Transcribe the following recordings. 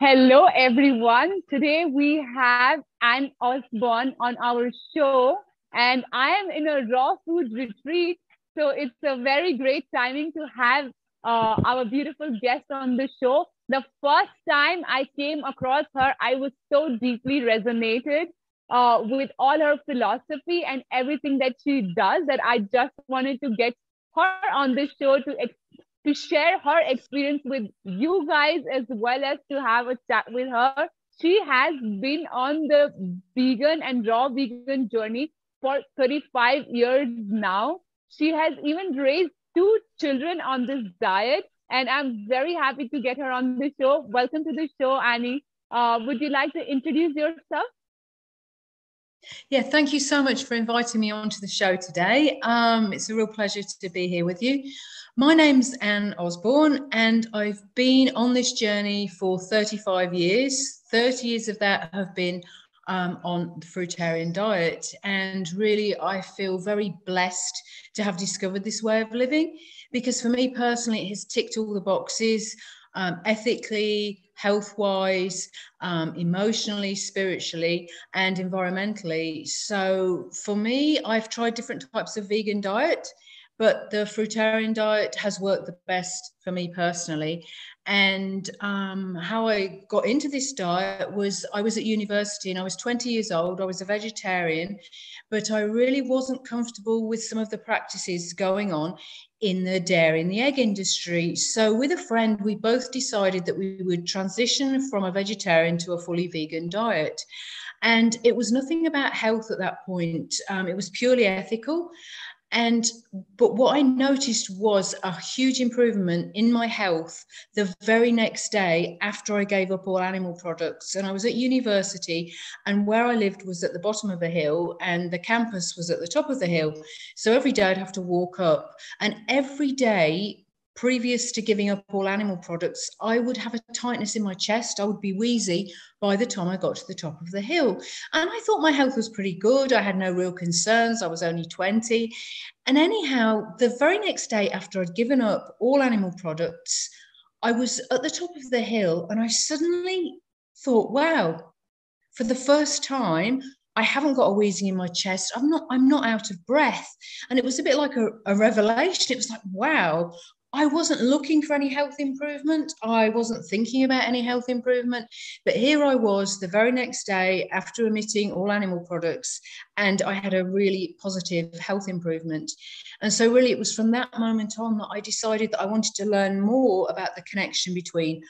Hello, everyone. Today we have Anne Osborne on our show, and I am in a raw food retreat. So it's a very great timing to have our beautiful guest on the show. The first time I came across her, I was so deeply resonated with all her philosophy and everything that she does that I just wanted to get her on the show to share her experience with you guys as well as to have a chat with her. She has been on the vegan and raw vegan journey for 35 years now. She has even raised two children on this diet, and I'm very happy to get her on the show. Welcome to the show, Annie. Would you like to introduce yourself? Yeah, thank you so much for inviting me onto the show today. It's a real pleasure to be here with you. My name's Anne Osborne, and I've been on this journey for 35 years. 30 years of that have been on the fruitarian diet, and really I feel very blessed to have discovered this way of living, because for me personally it has ticked all the boxes, ethically, health-wise, emotionally, spiritually, and environmentally. So for me, I've tried different types of vegan diet, but the fruitarian diet has worked the best for me personally. And how I got into this diet was I was at university and I was 20 years old. I was a vegetarian, but I really wasn't comfortable with some of the practices going on in the dairy and the egg industry. So with a friend, we both decided that we would transition from a vegetarian to a fully vegan diet. And it was nothing about health at that point. It was purely ethical. But what I noticed was a huge improvement in my health the very next day after I gave up all animal products. And I was at university, and where I lived was at the bottom of a hill and the campus was at the top of the hill. So every day I'd have to walk up, and every day previous to giving up all animal products, I would have a tightness in my chest. I would be wheezy by the time I got to the top of the hill. And I thought my health was pretty good. I had no real concerns. I was only 20. And anyhow, the very next day after I'd given up all animal products, I was at the top of the hill and I suddenly thought, wow, for the first time, I haven't got a wheezing in my chest. I'm not out of breath. And it was a bit like a revelation. It was like, wow, I wasn't looking for any health improvement. I wasn't thinking about any health improvement. But here I was the very next day after omitting all animal products, and I had a really positive health improvement. And so really it was from that moment on that I decided that I wanted to learn more about the connection between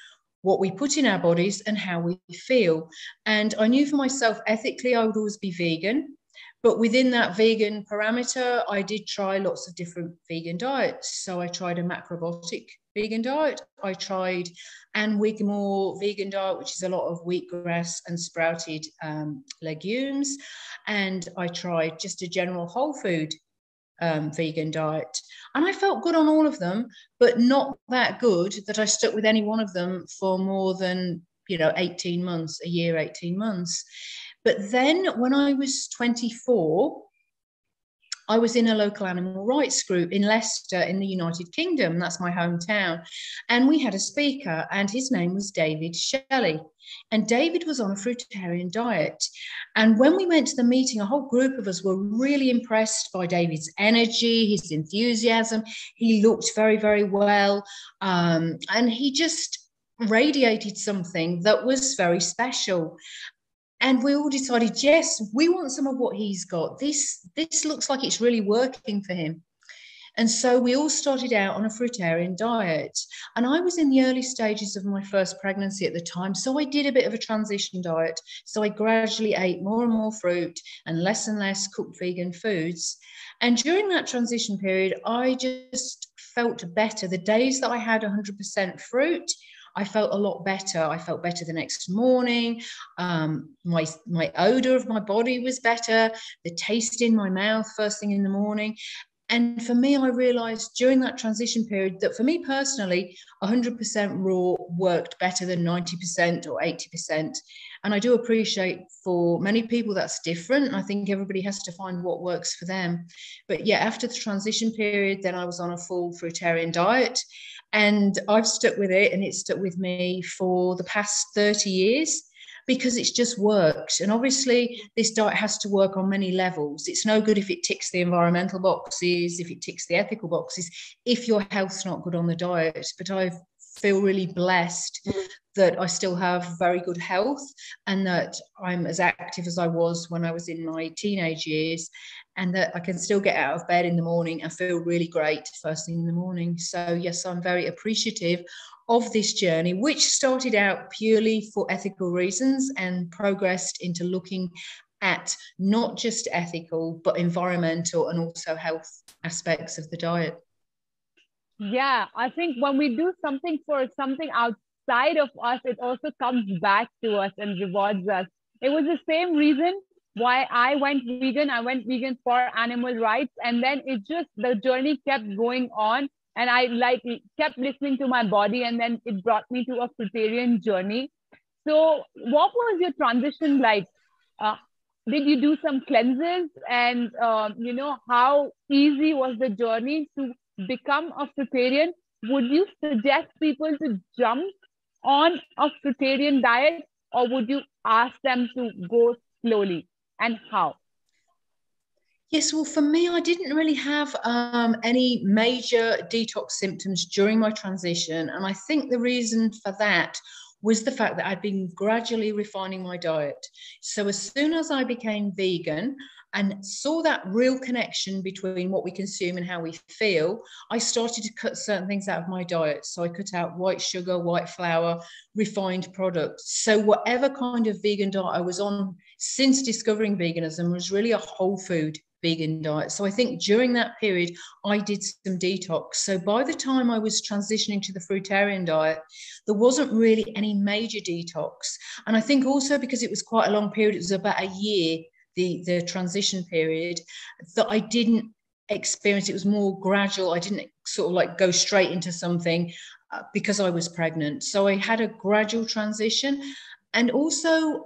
what we put in our bodies and how we feel. And I knew for myself, ethically, I would always be vegan. But within that vegan parameter, I did try lots of different vegan diets. So I tried a macrobiotic vegan diet. I tried Ann Wigmore vegan diet, which is a lot of wheatgrass and sprouted legumes. And I tried just a general whole food vegan diet. And I felt good on all of them, but not that good that I stuck with any one of them for more than, 18 months, a year, 18 months. But then when I was 24, I was in a local animal rights group in Leicester in the United Kingdom. That's my hometown. And we had a speaker, and his name was David Shelley. And David was on a fruitarian diet. And when we went to the meeting, a whole group of us were really impressed by David's energy, his enthusiasm. He looked very, very well. And he just radiated something that was very special. And we all decided, yes, we want some of what he's got. This looks like it's really working for him. And so we all started out on a fruitarian diet. And I was in the early stages of my first pregnancy at the time. So I did a bit of a transition diet. So I gradually ate more and more fruit and less cooked vegan foods. And during that transition period, I just felt better. The days that I had 100% fruit, I felt a lot better. I felt better the next morning. My odor of my body was better. The taste in my mouth first thing in the morning. And for me, I realized during that transition period that for me personally, 100% raw worked better than 90% or 80%. And I do appreciate for many people that's different. I think everybody has to find what works for them. But yeah, after the transition period, then I was on a full fruitarian diet. And I've stuck with it, and it's stuck with me for the past 30 years because it's just worked. And obviously this diet has to work on many levels. It's no good if it ticks the environmental boxes, if it ticks the ethical boxes, if your health's not good on the diet. But I feel really blessed that I still have very good health and that I'm as active as I was when I was in my teenage years, and that I can still get out of bed in the morning and feel really great first thing in the morning. So yes, I'm very appreciative of this journey, which started out purely for ethical reasons and progressed into looking at not just ethical, but environmental and also health aspects of the diet. Yeah, I think when we do something for something outside of us, it also comes back to us and rewards us. It was the same reason why I went vegan. I went vegan for animal rights, and then the journey kept going on, and I kept listening to my body, and then it brought me to a fruitarian journey. So, what was your transition like? Uh, did you do some cleanses, and how easy was the journey to become a fruitarian? Would you suggest people to jump on a fruitarian diet, or would you ask them to go slowly, and how? Yes, well, for me, I didn't really have any major detox symptoms during my transition. And I think the reason for that was the fact that I'd been gradually refining my diet. So as soon as I became vegan and saw that real connection between what we consume and how we feel, I started to cut certain things out of my diet. So I cut out white sugar, white flour, refined products. So whatever kind of vegan diet I was on since discovering veganism was really a whole food vegan diet. So I think during that period, I did some detox. So by the time I was transitioning to the fruitarian diet, there wasn't really any major detox. And I think also because it was quite a long period, it was about a year, the transition period, that I didn't experience. It was more gradual. I didn't sort of like go straight into something because I was pregnant. So I had a gradual transition. And also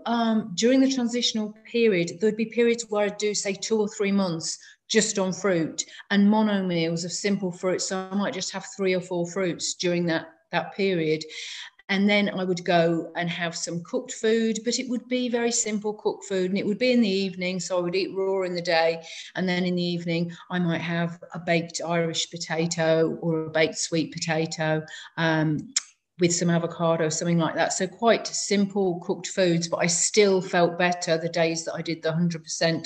during the transitional period, there'd be periods where I'd do, say, 2 or 3 months just on fruit and mono meals of simple fruit. So I might just have 3 or 4 fruits during that period. And then I would go and have some cooked food, but it would be very simple cooked food, and it would be in the evening. So I would eat raw in the day, and then in the evening I might have a baked Irish potato or a baked sweet potato with some avocado, something like that. So quite simple cooked foods, but I still felt better the days that I did the 100%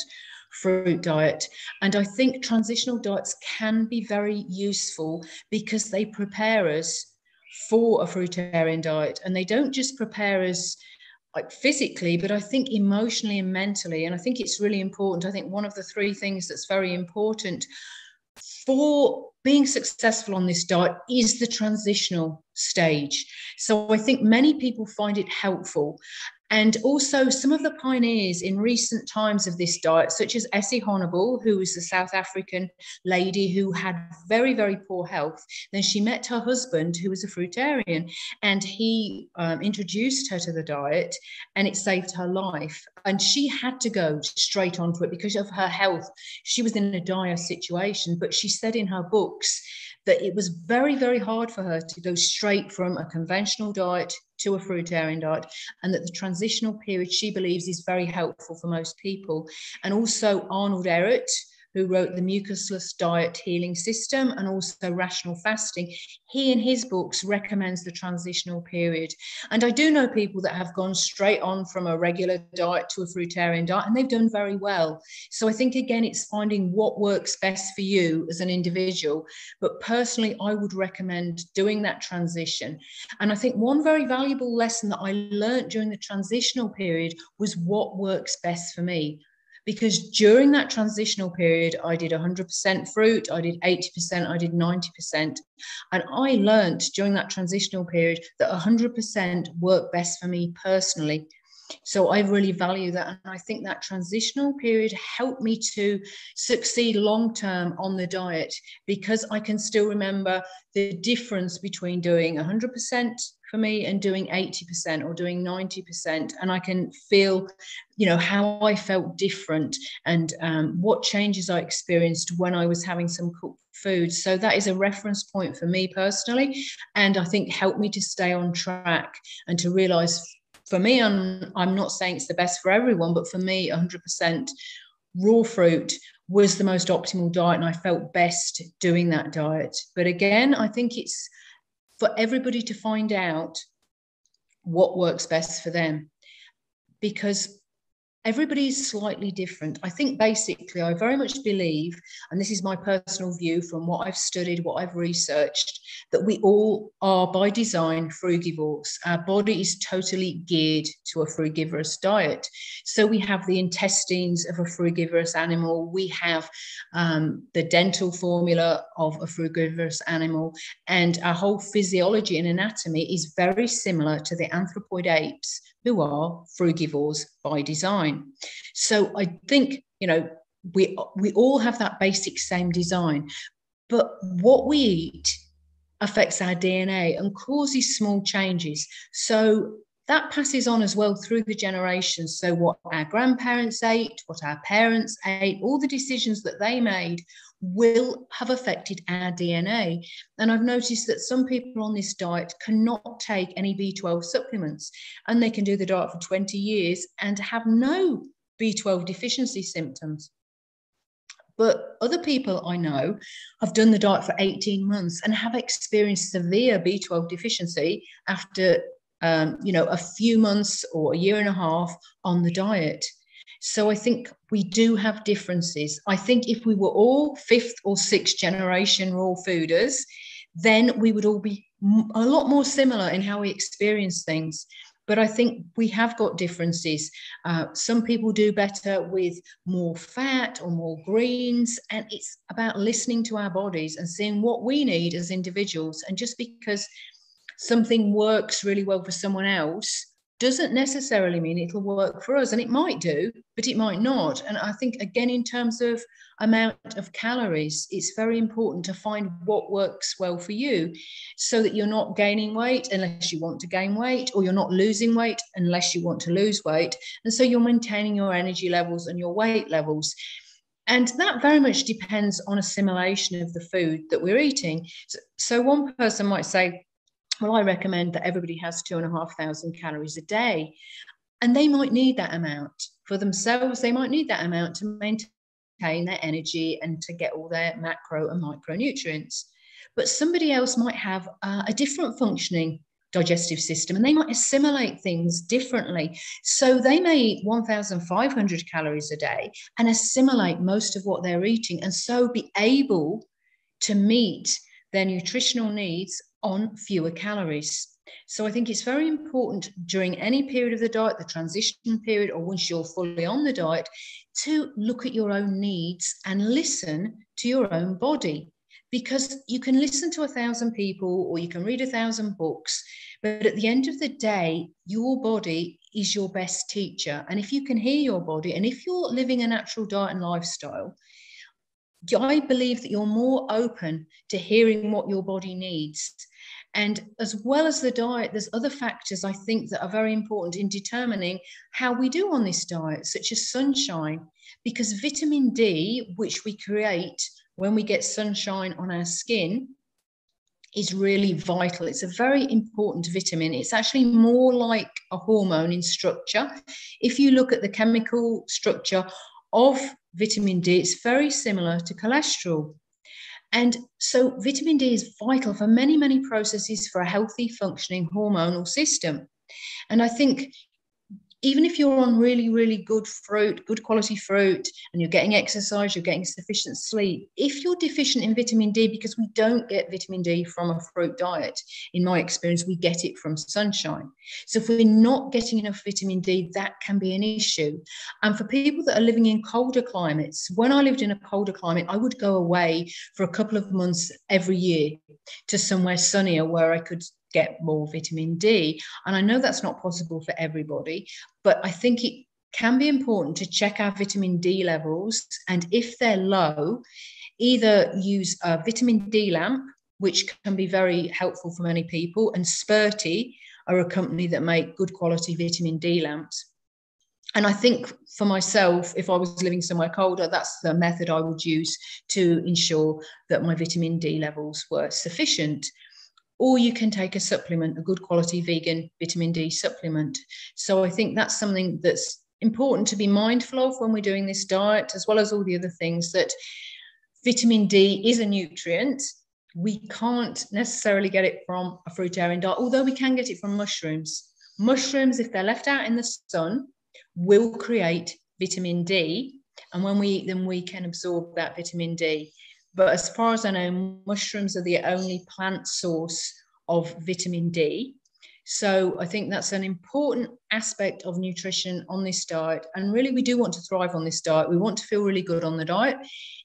fruit diet. And I think transitional diets can be very useful because they prepare us for a fruitarian diet, and they don't just prepare us like physically, but I think emotionally and mentally. And I think it's really important. I think one of the 3 things that's very important for being successful on this diet is the transitional stage. So I think many people find it helpful. And also some of the pioneers in recent times of this diet, such as Essie Honorable, who was a South African lady who had very, very poor health. Then she met her husband, who was a fruitarian, and he introduced her to the diet, and it saved her life. And she had to go straight onto it because of her health. She was in a dire situation, but she said in her books that it was very, very hard for her to go straight from a conventional diet to a fruitarian diet, and that the transitional period, she believes, is very helpful for most people. And also Arnold Ehret, who wrote The Mucusless Diet Healing System and also Rational Fasting, he in his books recommends the transitional period. And I do know people that have gone straight on from a regular diet to a fruitarian diet, and they've done very well. So I think, again, it's finding what works best for you as an individual. But personally, I would recommend doing that transition. And I think one very valuable lesson that I learned during the transitional period was what works best for me. Because during that transitional period, I did 100% fruit, I did 80%, I did 90%. And I learned during that transitional period that 100% worked best for me personally. So I really value that. And I think that transitional period helped me to succeed long-term on the diet, because I can still remember the difference between doing 100% for me and doing 80% or doing 90%. And I can feel, you know, how I felt different and what changes I experienced when I was having some cooked food. So that is a reference point for me personally. And I think helped me to stay on track and to realize, for me, I'm not saying it's the best for everyone, but for me, 100% raw fruit was the most optimal diet, and I felt best doing that diet. But again, I think it's for everybody to find out what works best for them, because everybody is slightly different. I think basically I very much believe, and this is my personal view from what I've studied, what I've researched, that we all are by design frugivores. Our body is totally geared to a frugivorous diet. So we have the intestines of a frugivorous animal. We have the dental formula of a frugivorous animal. And our whole physiology and anatomy is very similar to the anthropoid apes, who are frugivores by design. So I think, you know, we all have that basic same design, but what we eat affects our DNA and causes small changes. So that passes on as well through the generations. So what our grandparents ate, what our parents ate, all the decisions that they made will have affected our DNA. And I've noticed that some people on this diet cannot take any B12 supplements, and they can do the diet for 20 years and have no B12 deficiency symptoms. But other people I know have done the diet for 18 months and have experienced severe B12 deficiency after a few months or a year and a half on the diet. So I think we do have differences. I think if we were all 5th or 6th generation raw fooders, then we would all be a lot more similar in how we experience things. But I think we have got differences. Some people do better with more fat or more greens, and it's about listening to our bodies and seeing what we need as individuals. And just because something works really well for someone else doesn't necessarily mean it'll work for us. And it might do, but it might not. And I think, again, in terms of amount of calories, it's very important to find what works well for you, so that you're not gaining weight unless you want to gain weight, or you're not losing weight unless you want to lose weight. And so you're maintaining your energy levels and your weight levels. And that very much depends on assimilation of the food that we're eating. So one person might say, well, I recommend that everybody has 2,500 calories a day. And they might need that amount for themselves. They might need that amount to maintain their energy and to get all their macro and micronutrients. But somebody else might have a different functioning digestive system, and they might assimilate things differently. So they may eat 1,500 calories a day and assimilate most of what they're eating, and so be able to meet their nutritional needs on fewer calories. So I think it's very important during any period of the diet, the transition period, or once you're fully on the diet, to look at your own needs and listen to your own body. Because you can listen to 1,000 people or you can read 1,000 books, but at the end of the day, your body is your best teacher. And if you can hear your body, and if you're living a natural diet and lifestyle, I believe that you're more open to hearing what your body needs. And as well as the diet, there's other factors I think that are very important in determining how we do on this diet, such as sunshine, because vitamin D, which we create when we get sunshine on our skin, is really vital. It's a very important vitamin. It's actually more like a hormone in structure. If you look at the chemical structure of vitamin D, it's very similar to cholesterol. And so vitamin D is vital for many, many processes for a healthy functioning hormonal system. And I think even if you're on really, really good fruit, good quality fruit, and you're getting exercise, you're getting sufficient sleep, if you're deficient in vitamin D, because we don't get vitamin D from a fruit diet, in my experience, we get it from sunshine. So if we're not getting enough vitamin D, that can be an issue. And for people that are living in colder climates, when I lived in a colder climate, I would go away for a couple of months every year to somewhere sunnier where I could get more vitamin D. And I know that's not possible for everybody, but I think it can be important to check our vitamin D levels. And if they're low, either use a vitamin D lamp, which can be very helpful for many people. And Spurty are a company that make good quality vitamin D lamps. And I think for myself, if I was living somewhere colder, that's the method I would use to ensure that my vitamin D levels were sufficient. Or you can take a supplement, a good quality vegan vitamin D supplement. So I think that's something that's important to be mindful of when we're doing this diet, as well as all the other things, that vitamin D is a nutrient. We can't necessarily get it from a fruitarian diet, although we can get it from mushrooms. Mushrooms, if they're left out in the sun, will create vitamin D, and when we eat them, we can absorb that vitamin D. But as far as I know, mushrooms are the only plant source of vitamin D. So I think that's an important aspect of nutrition on this diet. And really, we do want to thrive on this diet. We want to feel really good on the diet.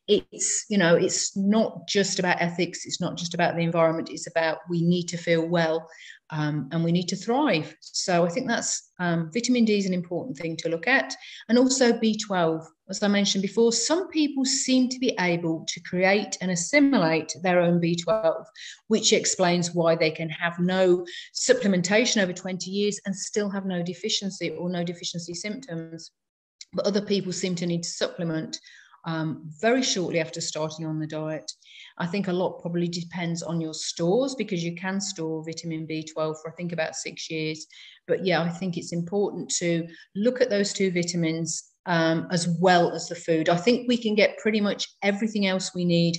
It's, you know, it's not just about ethics. It's not just about the environment. It's about, we need to feel well, and we need to thrive. So I think that's vitamin D is an important thing to look at. And also B12. As I mentioned before, some people seem to be able to create and assimilate their own B12, which explains why they can have no supplementation over 20 years and still have no deficiency or no deficiency symptoms. But other people seem to need to supplement very shortly after starting on the diet. I think a lot probably depends on your stores, because you can store vitamin B12 for I think about 6 years. But yeah, I think it's important to look at those two vitamins as well as the food. I think we can get pretty much everything else we need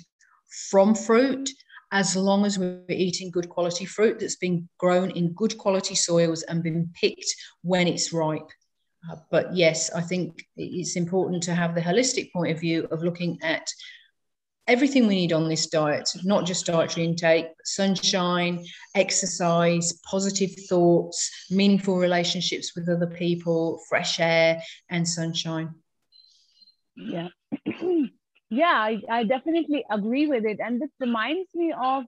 from fruit, as long as we're eating good quality fruit that's been grown in good quality soils and been picked when it's ripe. But yes, I think it's important to have the holistic point of view of looking at everything we need on this diet, not just dietary intake, but sunshine, exercise, positive thoughts, meaningful relationships with other people, fresh air, and sunshine. Yeah. Yeah, I definitely agree with it. And this reminds me of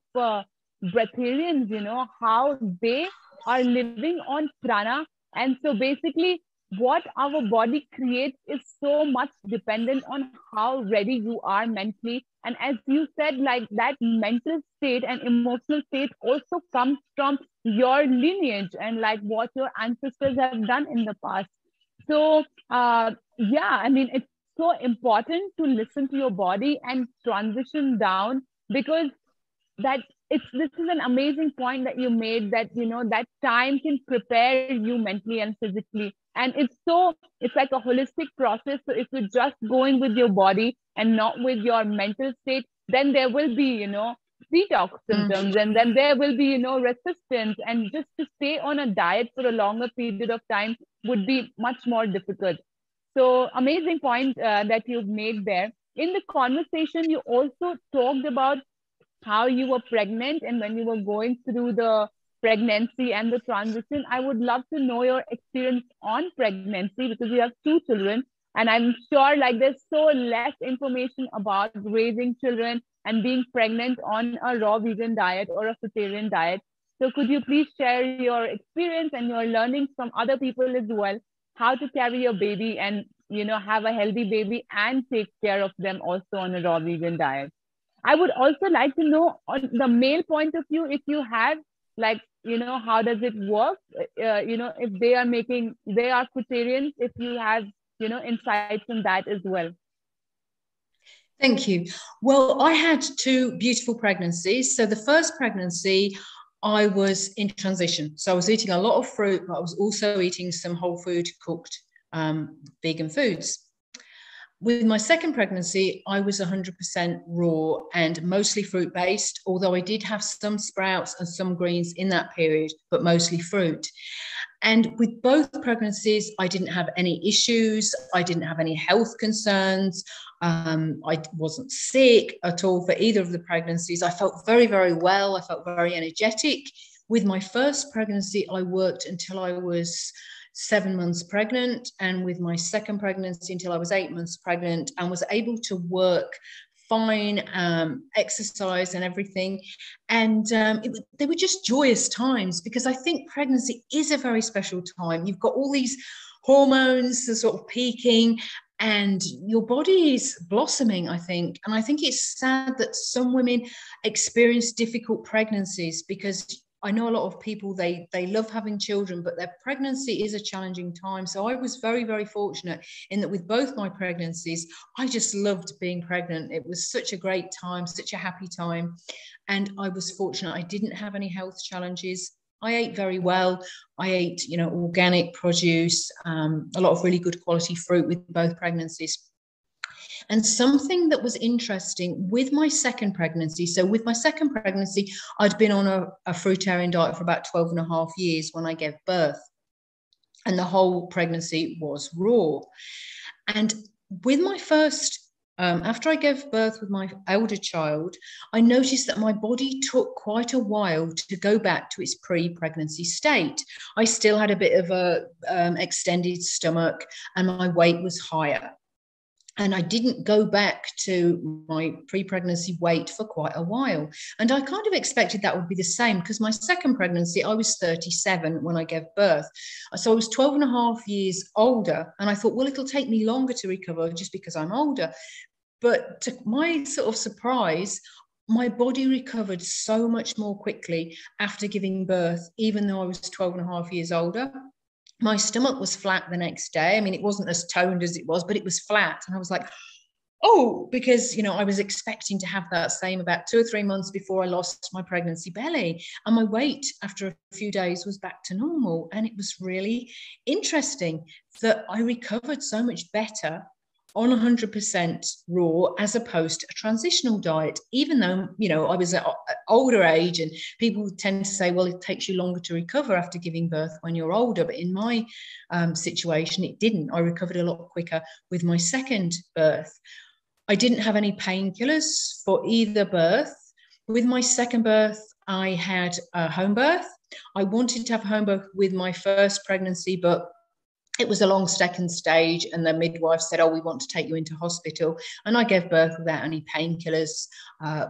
breatharians, you know, how they are living on prana. And so basically, what our body creates is so much dependent on how ready you are mentally. And as you said, like that mental state and emotional state also comes from your lineage and like what your ancestors have done in the past. So, yeah, I mean, it's so important to listen to your body and transition down, because that this is an amazing point that you made, that you know that time can prepare you mentally and physically, and it's like a holistic process. So if you're just going with your body and not with your mental state, then there will be, you know, detox symptoms, and then there will be, you know, resistance, and just to stay on a diet for a longer period of time would be much more difficult. So amazing point that you've made there. In the conversation, you also talked about how you were pregnant and when you were going through the pregnancy and the transition. I would love to know your experience on pregnancy, because you have 2 children, and I'm sure like there's so less information about raising children and being pregnant on a raw vegan diet or a fruitarian diet. So could you please share your experience and your learnings from other people as well, how to carry your baby and, you know, have a healthy baby and take care of them also on a raw vegan diet? I would also like to know on the male point of view, if you have, like, you know, how does it work? You know, if they are fruitarians, if you have, you know, insights on that as well. Thank you. Well, I had 2 beautiful pregnancies. So the first pregnancy, I was in transition. So I was eating a lot of fruit, but I was also eating some whole food cooked vegan foods. With my second pregnancy, I was 100% raw and mostly fruit-based, although I did have some sprouts and some greens in that period, but mostly fruit. And with both pregnancies, I didn't have any issues. I didn't have any health concerns. I wasn't sick at all for either of the pregnancies. I felt very, very well. I felt very energetic. With my first pregnancy, I worked until I was 7 months pregnant, and with my second pregnancy until I was 8 months pregnant, and was able to work fine, exercise and everything. And they were just joyous times, because I think pregnancy is a very special time. You've got all these hormones sort of peaking, and your body is blossoming, I think. And I think it's sad that some women experience difficult pregnancies, because I know a lot of people, they love having children, but their pregnancy is a challenging time. So I was very, very fortunate in that with both my pregnancies, I just loved being pregnant. It was such a great time, such a happy time. And I was fortunate. I didn't have any health challenges. I ate very well. I ate, organic produce, a lot of really good quality fruit with both pregnancies. And something that was interesting with my second pregnancy, so with my second pregnancy, I'd been on a fruitarian diet for about 12 and a half years when I gave birth. And the whole pregnancy was raw. And with my first, after I gave birth with my elder child, I noticed that my body took quite a while to go back to its pre-pregnancy state. I still had a bit of a extended stomach, and my weight was higher. And I didn't go back to my pre-pregnancy weight for quite a while. And I kind of expected that would be the same, because my second pregnancy, I was 37 when I gave birth. So I was 12 and a half years older. And I thought, well, it'll take me longer to recover just because I'm older. But to my sort of surprise, my body recovered so much more quickly after giving birth, even though I was 12 and a half years older. My stomach was flat the next day. I mean, it wasn't as toned as it was, but it was flat. And I was like, oh, because, I was expecting to have that same about 2 or 3 months before I lost my pregnancy belly. And my weight after a few days was back to normal. And it was really interesting that I recovered so much better on 100% raw as opposed to a transitional diet, even though, I was at an older age, and people tend to say, well, it takes you longer to recover after giving birth when you're older. But in my situation, it didn't. I recovered a lot quicker with my second birth. I didn't have any painkillers for either birth. With my second birth, I had a home birth. I wanted to have a home birth with my first pregnancy, but it was a long second stage, and the midwife said, oh, we want to take you into hospital. And I gave birth without any painkillers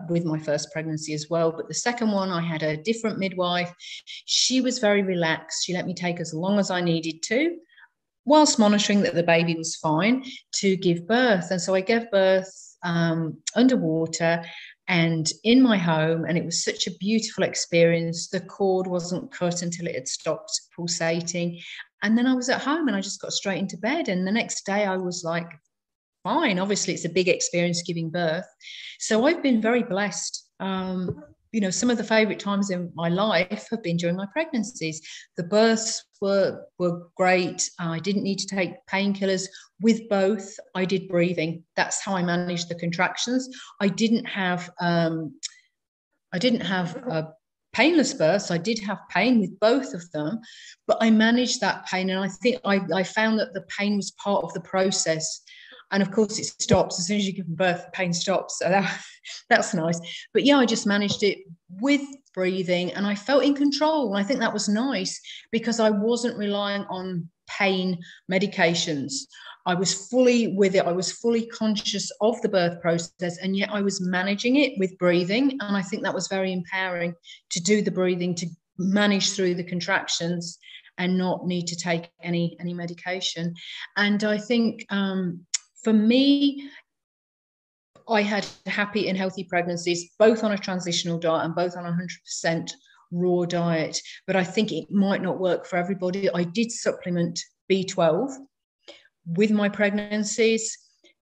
with my first pregnancy as well. But the second one, I had a different midwife. She was very relaxed. She let me take as long as I needed to, whilst monitoring that the baby was fine, to give birth. And so I gave birth underwater and in my home, and it was such a beautiful experience. The cord wasn't cut until it had stopped pulsating. And then I was at home and I just got straight into bed. And the next day I was like, fine. Obviously, it's a big experience giving birth. So I've been very blessed. Some of the favorite times in my life have been during my pregnancies. The births were great. I didn't need to take painkillers. With both, I did breathing. That's how I managed the contractions. I didn't have painless births. I did have pain with both of them, but I managed that pain. And I think I found that the pain was part of the process. And of course, it stops as soon as you give birth, the pain stops. So that's nice. But yeah, I just managed it with breathing, and I felt in control. And I think that was nice because I wasn't relying on pain medications. I was fully with it. I was fully conscious of the birth process, and yet I was managing it with breathing. And I think that was very empowering to do the breathing, to manage through the contractions and not need to take any medication. And I think for me, I had happy and healthy pregnancies, both on a transitional diet and both on a 100% raw diet. But I think it might not work for everybody. I did supplement B12 with my pregnancies,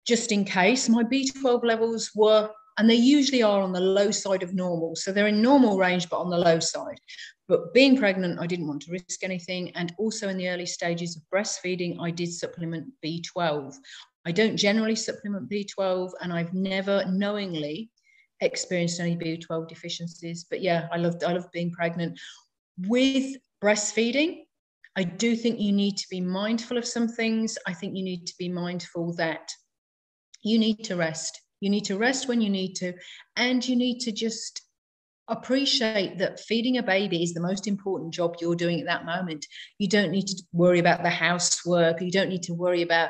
just in case. My B12 levels were, and they usually are, on the low side of normal. So they're in normal range, but on the low side. But being pregnant, I didn't want to risk anything. And also in the early stages of breastfeeding, I did supplement B12. I don't generally supplement B12, and I've never knowingly experienced any B12 deficiencies. But yeah, I loved being pregnant. With breastfeeding, I do think you need to be mindful of some things. I think you need to be mindful that you need to rest. You need to rest when you need to, and you need to just appreciate that feeding a baby is the most important job you're doing at that moment. You don't need to worry about the housework. You don't need to worry about,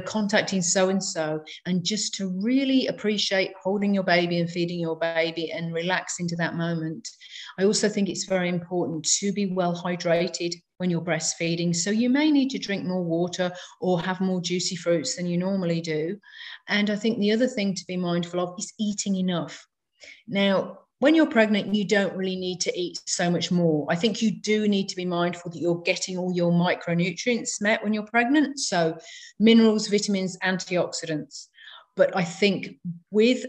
contacting so-and-so, and just to really appreciate holding your baby and feeding your baby and relax into that moment. I also think it's very important to be well hydrated when you're breastfeeding. So you may need to drink more water or have more juicy fruits than you normally do. And I think the other thing to be mindful of is eating enough. Now, when you're pregnant, you don't really need to eat so much more. I think you do need to be mindful that you're getting all your micronutrients met when you're pregnant. So minerals, vitamins, antioxidants. But I think with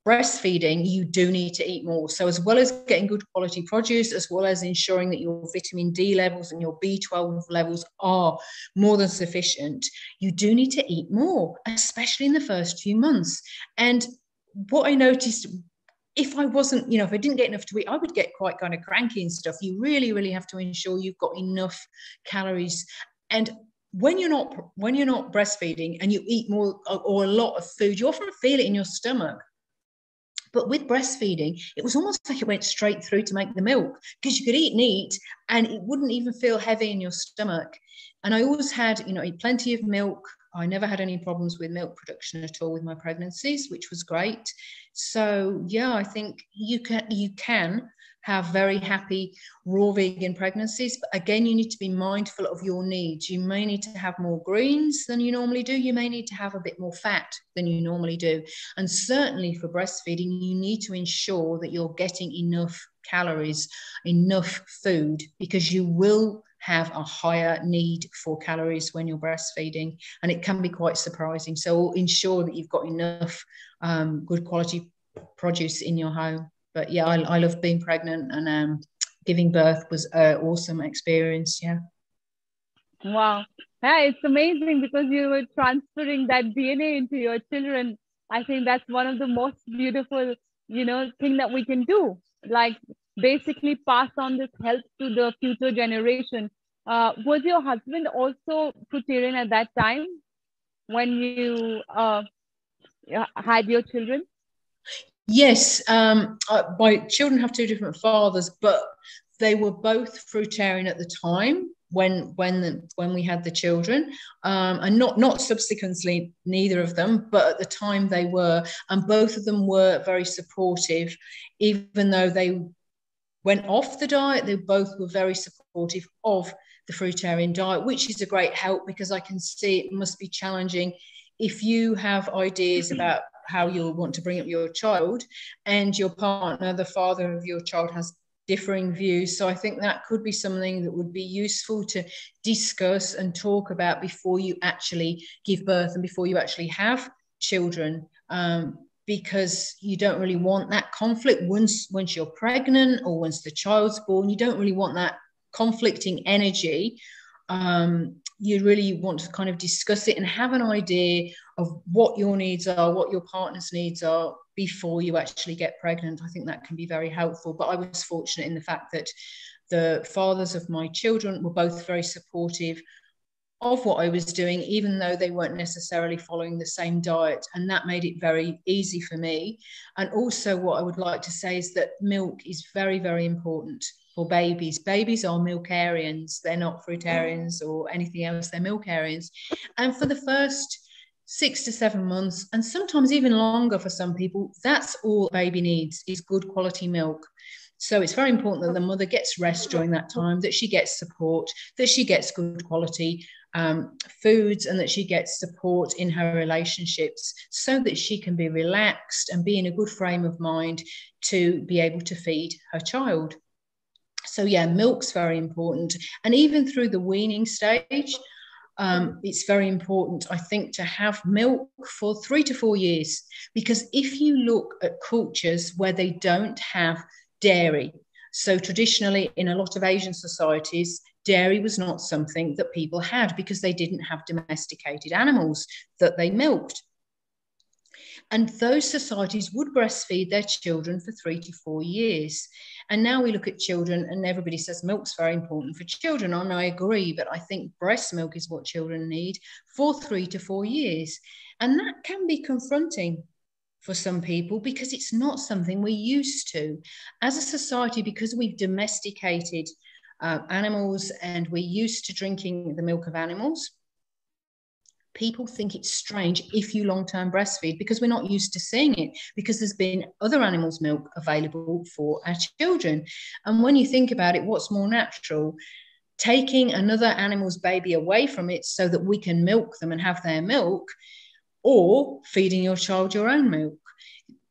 breastfeeding, you do need to eat more. So as well as getting good quality produce, as well as ensuring that your vitamin D levels and your B12 levels are more than sufficient, you do need to eat more, especially in the first few months. And what I noticed, if I wasn't, if I didn't get enough to eat, I would get quite kind of cranky and stuff. You really, really have to ensure you've got enough calories. And when you're not breastfeeding and you eat more or a lot of food, you often feel it in your stomach. But with breastfeeding, it was almost like it went straight through to make the milk, because you could eat and eat and it wouldn't even feel heavy in your stomach. And I always had, plenty of milk. I never had any problems with milk production at all with my pregnancies, which was great. So yeah, I think you can have very happy raw vegan pregnancies. But again, you need to be mindful of your needs. You may need to have more greens than you normally do. You may need to have a bit more fat than you normally do. And certainly for breastfeeding, you need to ensure that you're getting enough calories, enough food, because you will have a higher need for calories when you're breastfeeding, and it can be quite surprising. So ensure that you've got enough good quality produce in your home. But yeah, I love being pregnant, and giving birth was an awesome experience. Yeah. Wow. Yeah, it's amazing because you were transferring that DNA into your children. I think that's one of the most beautiful, thing that we can do. Like basically pass on this health to the future generation. Was your husband also fruitarian at that time when you had your children? Yes, my children have two different fathers, but they were both fruitarian at the time when we had the children, and not subsequently, neither of them, but at the time they were, and both of them were very supportive, even though they went off the diet. They both were very supportive of the fruitarian diet, which is a great help, because I can see it must be challenging if you have ideas about how you'll want to bring up your child and your partner, the father of your child, has differing views. So I think that could be something that would be useful to discuss and talk about before you actually give birth and before you actually have children, because you don't really want that conflict once you're pregnant or once the child's born. You don't really want that conflicting energy. You really want to kind of discuss it and have an idea of what your needs are, what your partner's needs are before you actually get pregnant. I think that can be very helpful. But I was fortunate in the fact that the fathers of my children were both very supportive of what I was doing, even though they weren't necessarily following the same diet. And that made it very easy for me. And also what I would like to say is that milk is very, very important for babies. Babies are milkarians. They're not fruitarians or anything else. They're milkarians. And for the first 6 to 7 months, and sometimes even longer for some people, that's all baby needs, is good quality milk. So it's very important that the mother gets rest during that time, that she gets support, that she gets good quality foods, and that she gets support in her relationships, so that she can be relaxed and be in a good frame of mind to be able to feed her child. So yeah, milk's very important. And even through the weaning stage, it's very important, I think, to have milk for 3 to 4 years, because if you look at cultures where they don't have dairy, so traditionally in a lot of Asian societies, dairy was not something that people had because they didn't have domesticated animals that they milked. And those societies would breastfeed their children for 3 to 4 years. And now we look at children and everybody says milk's very important for children. And I agree, but I think breast milk is what children need for 3 to 4 years. And that can be confronting for some people because it's not something we're used to. As a society, because we've domesticated animals and we're used to drinking the milk of animals, people think it's strange if you long-term breastfeed because we're not used to seeing it, because there's been other animals' milk available for our children. And when you think about it, what's more natural? taking another animal's baby away from it so that we can milk them and have their milk, or feeding your child your own milk.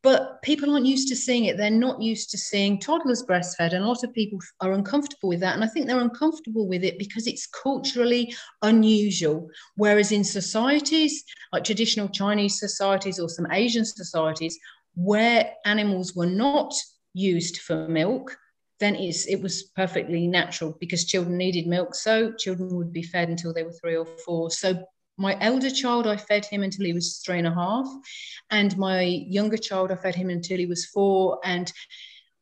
But people aren't used to seeing it. They're not used to seeing toddlers breastfed. And a lot of people are uncomfortable with that. And I think they're uncomfortable with it because it's culturally unusual. Whereas in societies, like traditional Chinese societies or some Asian societies, where animals were not used for milk, then it was perfectly natural because children needed milk. So children would be fed until they were 3 or 4. So my elder child, I fed him until he was 3.5. And my younger child, I fed him until he was 4. And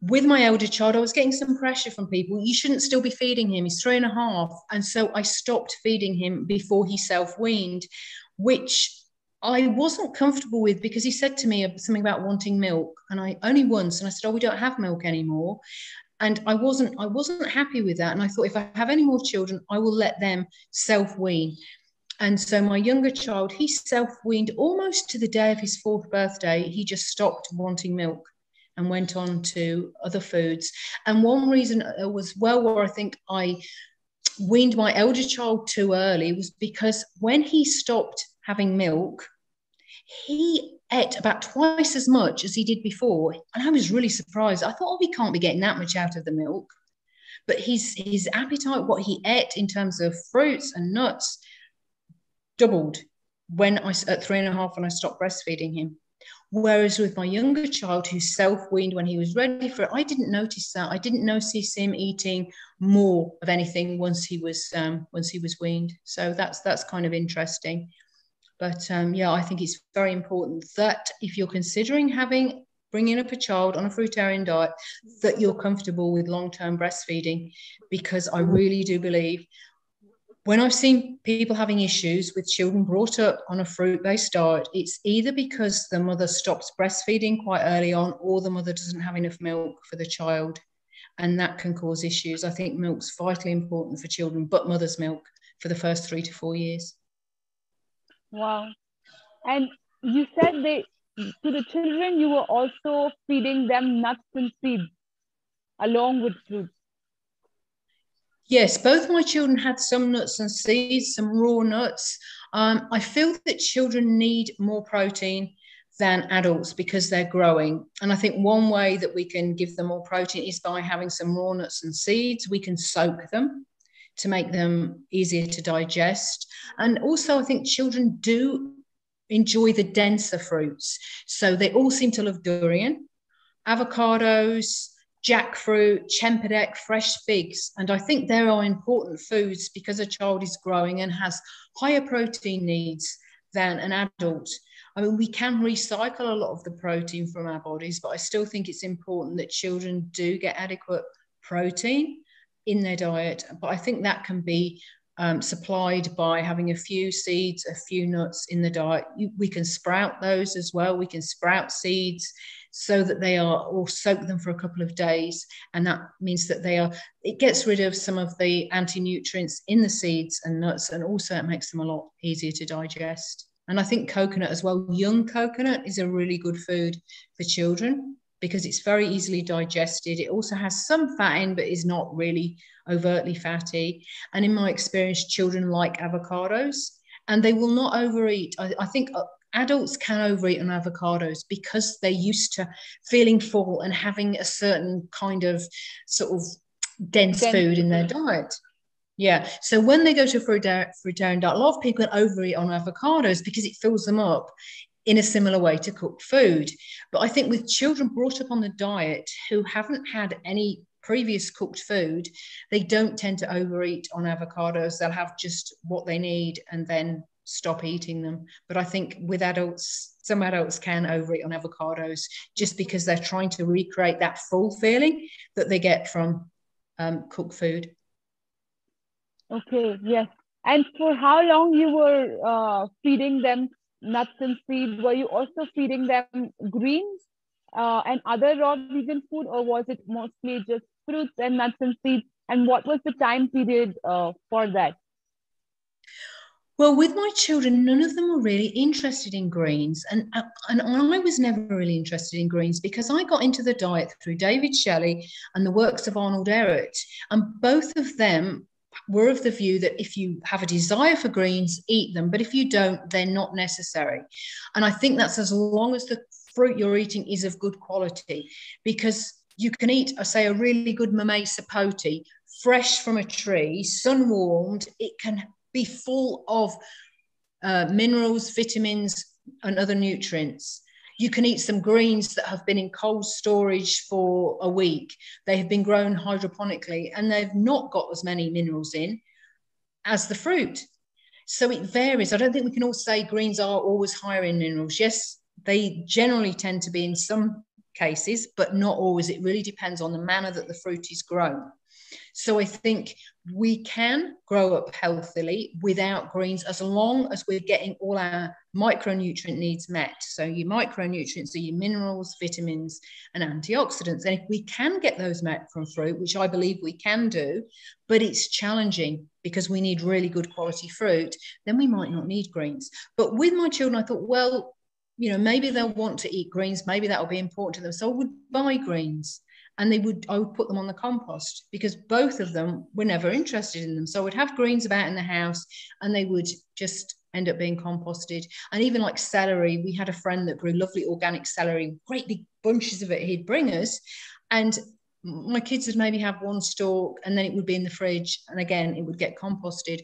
with my elder child, I was getting some pressure from people. You shouldn't still be feeding him. He's 3.5. And so I stopped feeding him before he self-weaned, which I wasn't comfortable with because he said to me something about wanting milk. And I only once, and I said, oh, we don't have milk anymore. And I wasn't happy with that. And I thought, if I have any more children, I will let them self-wean. And so my younger child, he self-weaned almost to the day of his 4th birthday. He just stopped wanting milk and went on to other foods. And one reason was, well, where I think I weaned my elder child too early was because when he stopped having milk, he ate about twice as much as he did before. And I was really surprised. I thought, oh, we can't be getting that much out of the milk. But his appetite, what he ate in terms of fruits and nuts, doubled when at 3.5 when I stopped breastfeeding him. Whereas with my younger child who self-weaned when he was ready for it, I didn't notice that. I didn't notice him eating more of anything once he was weaned. So that's kind of interesting. But yeah, I think it's very important that if you're considering bringing up a child on a fruitarian diet, that you're comfortable with long-term breastfeeding, because I really do believe when I've seen people having issues with children brought up on a fruit-based diet, it's either because the mother stops breastfeeding quite early on, or the mother doesn't have enough milk for the child. And that can cause issues. I think milk's vitally important for children, but mother's milk for the first 3 to 4 years. Wow. And you said to the children, you were also feeding them nuts and seeds along with fruits. Yes, both my children had some nuts and seeds, some raw nuts. I feel that children need more protein than adults because they're growing. And I think one way that we can give them more protein is by having some raw nuts and seeds. We can soak them to make them easier to digest. And also, I think children do enjoy the denser fruits. So they all seem to love durian, avocados, jackfruit, cempedek, fresh figs. And I think there are important foods because a child is growing and has higher protein needs than an adult. I mean, we can recycle a lot of the protein from our bodies, but I still think it's important that children do get adequate protein in their diet. But I think that can be supplied by having a few seeds, a few nuts in the diet. We can sprout those as well. We can sprout seeds so that they are, or soak them for a couple of days. And that means that it gets rid of some of the anti-nutrients in the seeds and nuts. And also it makes them a lot easier to digest. And I think coconut as well, young coconut is a really good food for children because it's very easily digested. It also has some fat in, but is not really overtly fatty. And in my experience, children like avocados and they will not overeat. I think adults can overeat on avocados because they're used to feeling full and having a certain kind of sort of dense food in their diet. Yeah. So when they go to a fruitarian diet, a lot of people can overeat on avocados because it fills them up in a similar way to cooked food. But I think with children brought up on the diet who haven't had any previous cooked food, they don't tend to overeat on avocados. They'll have just what they need and then stop eating them. But I think with adults, some adults can overeat on avocados just because they're trying to recreate that full feeling that they get from cooked food. Okay, yes. And for how long you were feeding them nuts and seeds? Were you also feeding them greens and other raw vegan food, or was it mostly just fruits and nuts and seeds? And what was the time period for that? Well, with my children, none of them were really interested in greens. And I was never really interested in greens because I got into the diet through David Shelley and the works of Arnold Ehret. And both of them we're of the view that if you have a desire for greens, eat them. But if you don't, they're not necessary. And I think that's as long as the fruit you're eating is of good quality, because you can eat, say, a really good mamey sapote, fresh from a tree, sun warmed. It can be full of minerals, vitamins, and other nutrients. You can eat some greens that have been in cold storage for a week. They have been grown hydroponically and they've not got as many minerals in as the fruit. So it varies. I don't think we can all say greens are always higher in minerals. Yes, they generally tend to be in some cases, but not always. It really depends on the manner that the fruit is grown. So I think we can grow up healthily without greens as long as we're getting all our micronutrient needs met. So your micronutrients are your minerals, vitamins, and antioxidants. And if we can get those met from fruit, which I believe we can do, but it's challenging because we need really good quality fruit, then we might not need greens. But with my children, I thought, well, you know, maybe they'll want to eat greens. Maybe that'll be important to them. So I would buy greens. And I would put them on the compost, because both of them were never interested in them. So I would have greens about in the house and they would just end up being composted. And even like celery, we had a friend that grew lovely organic celery, great big bunches of it he'd bring us. And my kids would maybe have one stalk and then it would be in the fridge. And again, it would get composted.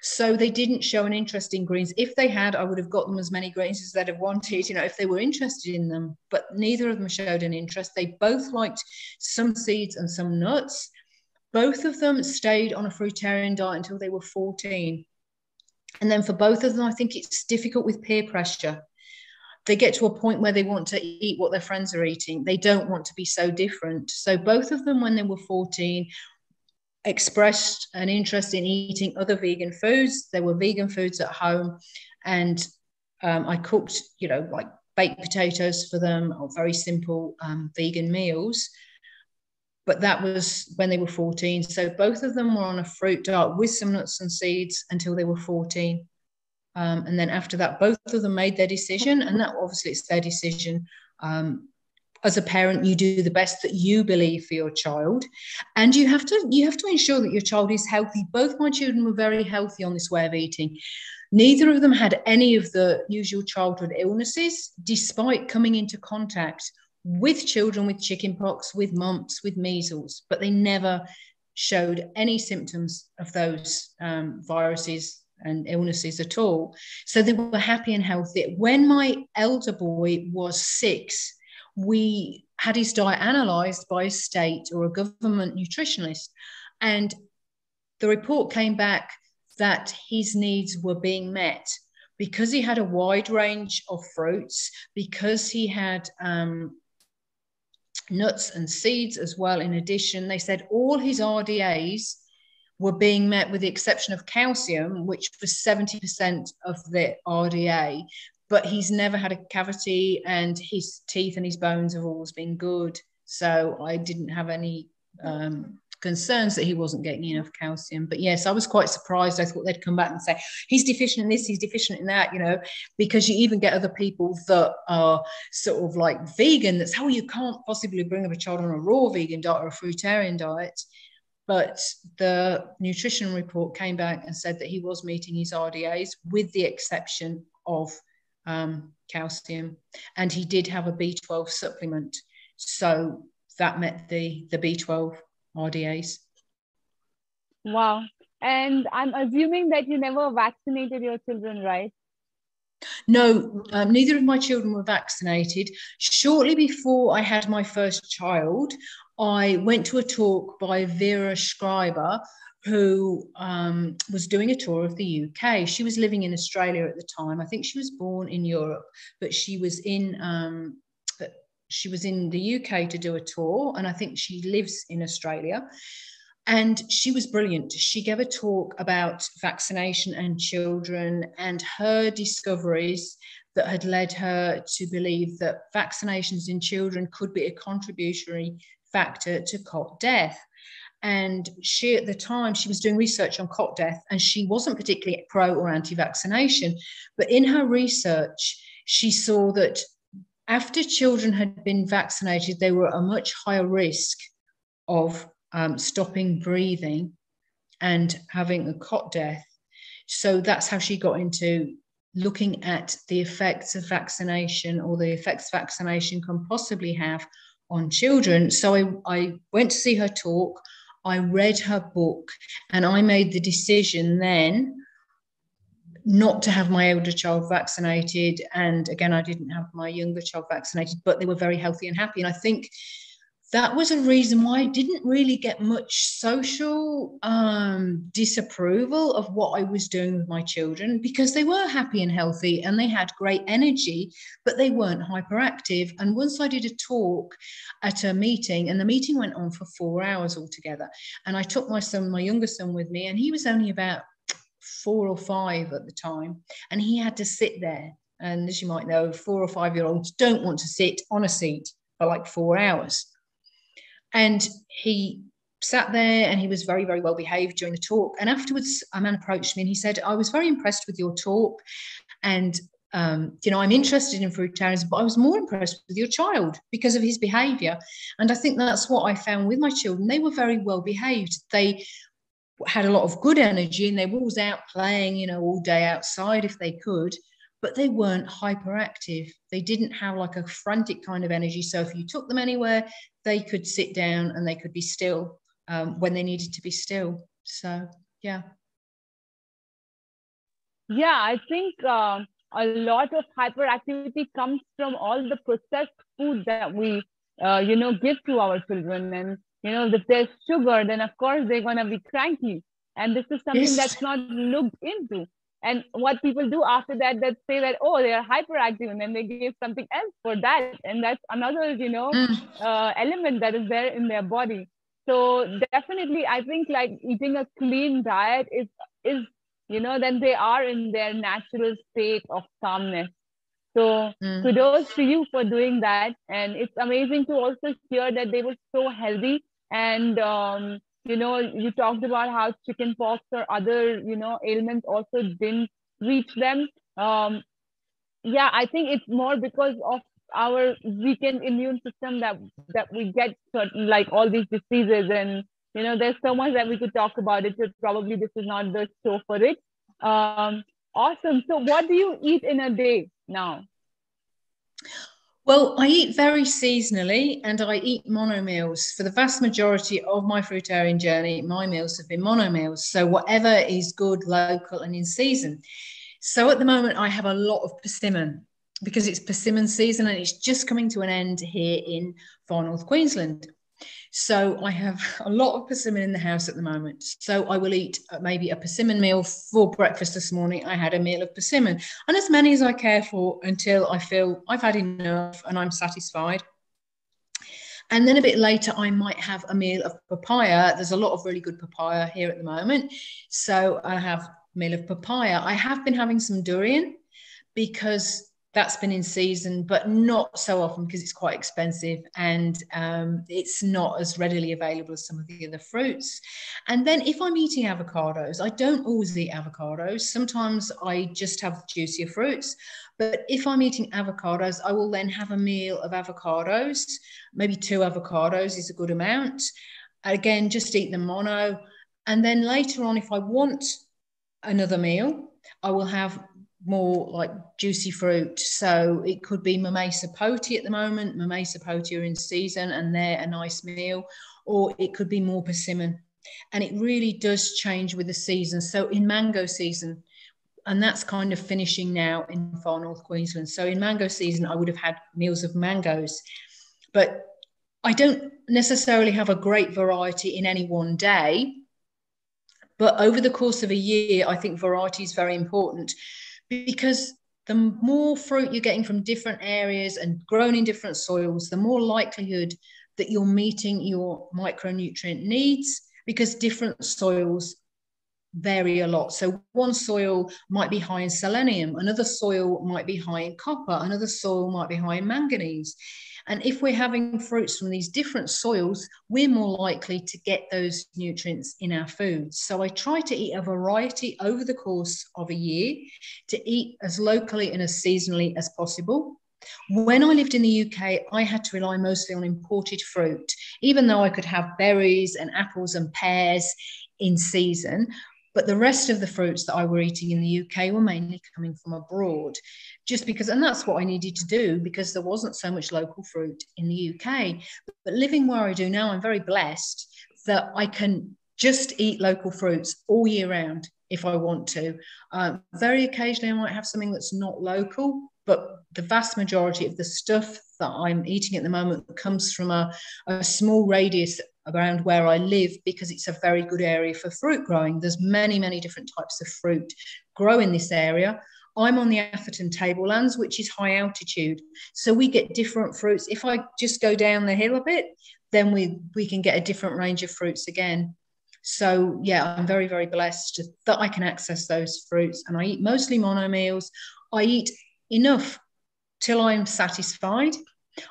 So they didn't show an interest in greens. If they had, I would have got them as many greens as they'd have wanted, you know, if they were interested in them. But neither of them showed an interest. They both liked some seeds and some nuts. Both of them stayed on a fruitarian diet until they were 14. And then for both of them, I think it's difficult with peer pressure. They get to a point where they want to eat what their friends are eating. They don't want to be so different. So both of them, when they were 14, expressed an interest in eating other vegan foods. There were vegan foods at home, and I cooked, you know, like baked potatoes for them, or very simple vegan meals. But that was when they were 14. So both of them were on a fruit diet with some nuts and seeds until they were 14. And then after that, both of them made their decision, and that obviously it's their decision. As a parent, you do the best that you believe for your child, and you have to ensure that your child is healthy. Both my children were very healthy on this way of eating. Neither of them had any of the usual childhood illnesses, despite coming into contact with children with chickenpox, with mumps, with measles, but they never showed any symptoms of those viruses and illnesses at all. So they were happy and healthy. When my elder boy was 6, we had his diet analysed by a state or a government nutritionist, and the report came back that his needs were being met because he had a wide range of fruits, because he had nuts and seeds as well. In addition, they said all his RDAs were being met, with the exception of calcium, which was 70% of the RDA. But he's never had a cavity, and his teeth and his bones have always been good. So I didn't have any concerns that he wasn't getting enough calcium. But yes, I was quite surprised. I thought they'd come back and say, he's deficient in this, he's deficient in that, you know, because you even get other people that are sort of like vegan that say, oh, you can't possibly bring up a child on a raw vegan diet or a fruitarian diet. But the nutrition report came back and said that he was meeting his RDAs, with the exception of calcium, and he did have a B12 supplement, so that met the B12 RDAs. Wow. And I'm assuming that you never vaccinated your children, right? No, neither of my children were vaccinated. Shortly before I had my first child, I went to a talk by Vera Schreiber, who was doing a tour of the UK. She was living in Australia at the time. I think she was born in Europe, but she was in the UK to do a tour, and I think she lives in Australia. And she was brilliant. She gave a talk about vaccination and children and her discoveries that had led her to believe that vaccinations in children could be a contributory factor to cot death. And she, at the time, she was doing research on cot death, and she wasn't particularly pro or anti-vaccination. But in her research, she saw that after children had been vaccinated, they were at a much higher risk of stopping breathing and having a cot death. So that's how she got into looking at the effects of vaccination, or the effects vaccination can possibly have on children. So I went to see her talk, I read her book, and I made the decision then not to have my elder child vaccinated. And again, I didn't have my younger child vaccinated, but they were very healthy and happy. And I think that was a reason why I didn't really get much social disapproval of what I was doing with my children, because they were happy and healthy and they had great energy, but they weren't hyperactive. And once I did a talk at a meeting, and the meeting went on for 4 hours altogether, and I took my younger son with me, and he was only about 4 or 5 at the time, and he had to sit there. And as you might know, 4 or 5-year-olds don't want to sit on a seat for like 4 hours. And he sat there, and he was very, very well behaved during the talk. And afterwards, a man approached me and he said, I was very impressed with your talk. And, I'm interested in fruitarianism, but I was more impressed with your child because of his behavior. And I think that's what I found with my children. They were very well behaved. They had a lot of good energy, and they were always out playing, all day outside if they could. But they weren't hyperactive. They didn't have like a frantic kind of energy. So if you took them anywhere, they could sit down and they could be still when they needed to be still. So, yeah. Yeah, I think a lot of hyperactivity comes from all the processed food that we, give to our children. And, if there's sugar, then of course they're going to be cranky. And this is something that's not looked into. And what people do after that, that say that, oh, they are hyperactive, and then they give something else for that. And that's another, element that is there in their body. So definitely, I think like eating a clean diet is then they are in their natural state of calmness. So kudos to you for doing that. And it's amazing to also hear that they were so healthy. And, you talked about how chicken pox or other, ailments also didn't reach them. I think it's more because of our weakened immune system that we get certain, like all these diseases. And, there's so much that we could talk about it. So probably this is not the show for it. Awesome. So what do you eat in a day now? Well, I eat very seasonally, and I eat mono meals. For the vast majority of my fruitarian journey, my meals have been mono meals. So whatever is good, local, and in season. So at the moment, I have a lot of persimmon because it's persimmon season, and it's just coming to an end here in far north Queensland. So I have a lot of persimmon in the house at the moment. So I will eat maybe a persimmon meal for breakfast this morning. I had a meal of persimmon, and as many as I care for until I feel I've had enough and I'm satisfied. And then a bit later, I might have a meal of papaya. There's a lot of really good papaya here at the moment. So I have a meal of papaya. I have been having some durian because that's been in season, but not so often because it's quite expensive, and it's not as readily available as some of the other fruits. And then if I'm eating avocados, I don't always eat avocados. Sometimes I just have juicier fruits. But if I'm eating avocados, I will then have a meal of avocados. Maybe 2 avocados is a good amount. Again, just eat them mono. And then later on, if I want another meal, I will have more like juicy fruit. So it could be mamey sapote at the moment. Mamey sapote are in season and they're a nice meal. Or it could be more persimmon. And it really does change with the season. So in mango season, and that's kind of finishing now in far north Queensland. So in mango season, I would have had meals of mangoes. But I don't necessarily have a great variety in any one day. But over the course of a year, I think variety is very important, because the more fruit you're getting from different areas and grown in different soils, the more likelihood that you're meeting your micronutrient needs, because different soils vary a lot. So one soil might be high in selenium, another soil might be high in copper, another soil might be high in manganese. And if we're having fruits from these different soils, we're more likely to get those nutrients in our foods. So I try to eat a variety over the course of a year, to eat as locally and as seasonally as possible. When I lived in the UK, I had to rely mostly on imported fruit. Even though I could have berries and apples and pears, in season. But the rest of the fruits that I were eating in the UK were mainly coming from abroad, just because, and that's what I needed to do because there wasn't so much local fruit in the UK. But living where I do now, I'm very blessed that I can just eat local fruits all year round if I want to. Very occasionally, I might have something that's not local, but the vast majority of the stuff that I'm eating at the moment comes from a small radius around where I live because it's a very good area for fruit growing. There's many, many different types of fruit grow in this area. I'm on the Atherton tablelands, which is high altitude. So we get different fruits. If I just go down the hill a bit, then we can get a different range of fruits again. So yeah, I'm very, very blessed that I can access those fruits. And I eat mostly mono meals. I eat enough till I'm satisfied.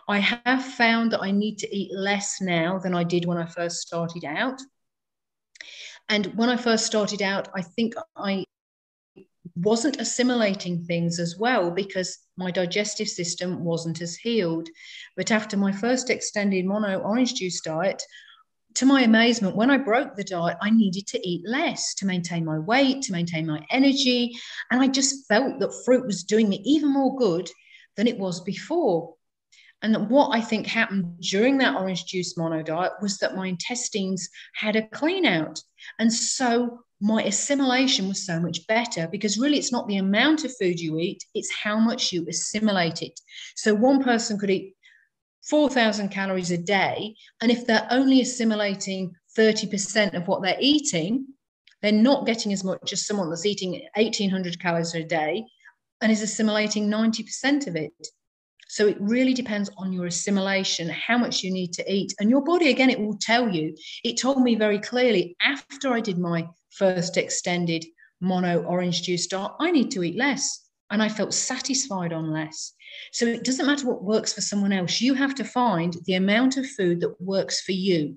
I have found that I need to eat less now than I did when I first started out. And when I first started out, I think I wasn't assimilating things as well because my digestive system wasn't as healed. But after my first extended mono orange juice diet, to my amazement, when I broke the diet, I needed to eat less to maintain my weight, to maintain my energy. And I just felt that fruit was doing me even more good than it was before. And what I think happened during that orange juice mono diet was that my intestines had a clean out. And so my assimilation was so much better because really it's not the amount of food you eat, it's how much you assimilate it. So one person could eat 4,000 calories a day. And if they're only assimilating 30% of what they're eating, they're not getting as much as someone that's eating 1,800 calories a day and is assimilating 90% of it. So it really depends on your assimilation, how much you need to eat. And your body, again, it will tell you. It told me very clearly after I did my first extended mono orange juice diet, I need to eat less. And I felt satisfied on less. So it doesn't matter what works for someone else. You have to find the amount of food that works for you.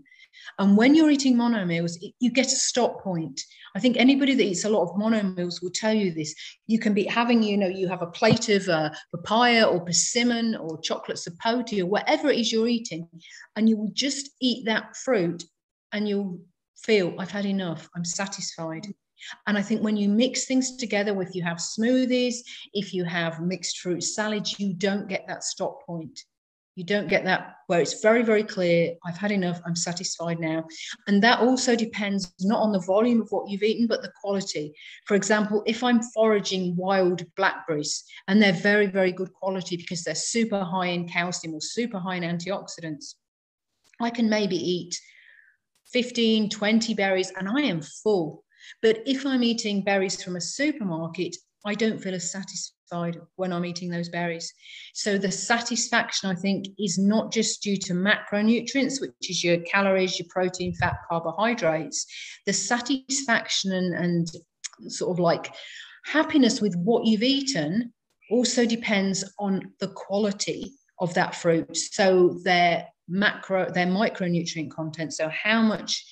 And when you're eating mono meals, you get a stop point. I think anybody that eats a lot of mono meals will tell you this. You can be having, you have a plate of papaya or persimmon or chocolate sapote or whatever it is you're eating, and you will just eat that fruit and you'll feel, I've had enough, I'm satisfied. And I think when you mix things together, if you have smoothies, if you have mixed fruit salads, you don't get that stop point. You don't get that where it's very, very clear, I've had enough, I'm satisfied now. And that also depends not on the volume of what you've eaten, but the quality. For example, if I'm foraging wild blackberries, and they're very, very good quality because they're super high in calcium or super high in antioxidants, I can maybe eat 15, 20 berries and I am full. But if I'm eating berries from a supermarket, I don't feel as satisfied when I'm eating those berries. So the satisfaction, I think, is not just due to macronutrients, which is your calories, your protein, fat, carbohydrates. The satisfaction and sort of like happiness with what you've eaten also depends on the quality of that fruit. So their micronutrient content, so how much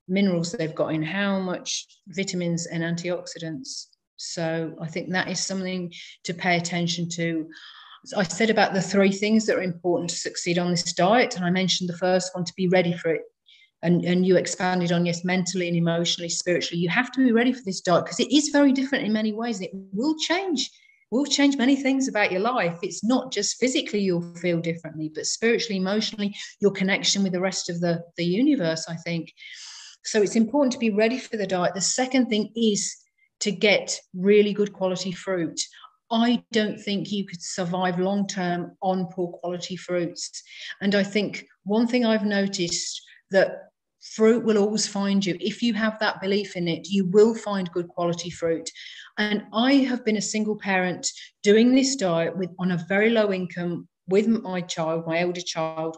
minerals they've got in, how much vitamins and antioxidants. So I think that is something to pay attention to. I said about the 3 things that are important to succeed on this diet, and I mentioned the first one, to be ready for it. And you expanded on, yes, mentally and emotionally, spiritually. You have to be ready for this diet because it is very different in many ways. It will change many things about your life. It's not just physically you'll feel differently, but spiritually, emotionally, your connection with the rest of the universe, I think. So it's important to be ready for the diet. The second thing is to get really good quality fruit. I don't think you could survive long-term on poor quality fruits. And I think one thing I've noticed, that fruit will always find you. If you have that belief in it, you will find good quality fruit. And I have been a single parent doing this diet on a very low income with my elder child,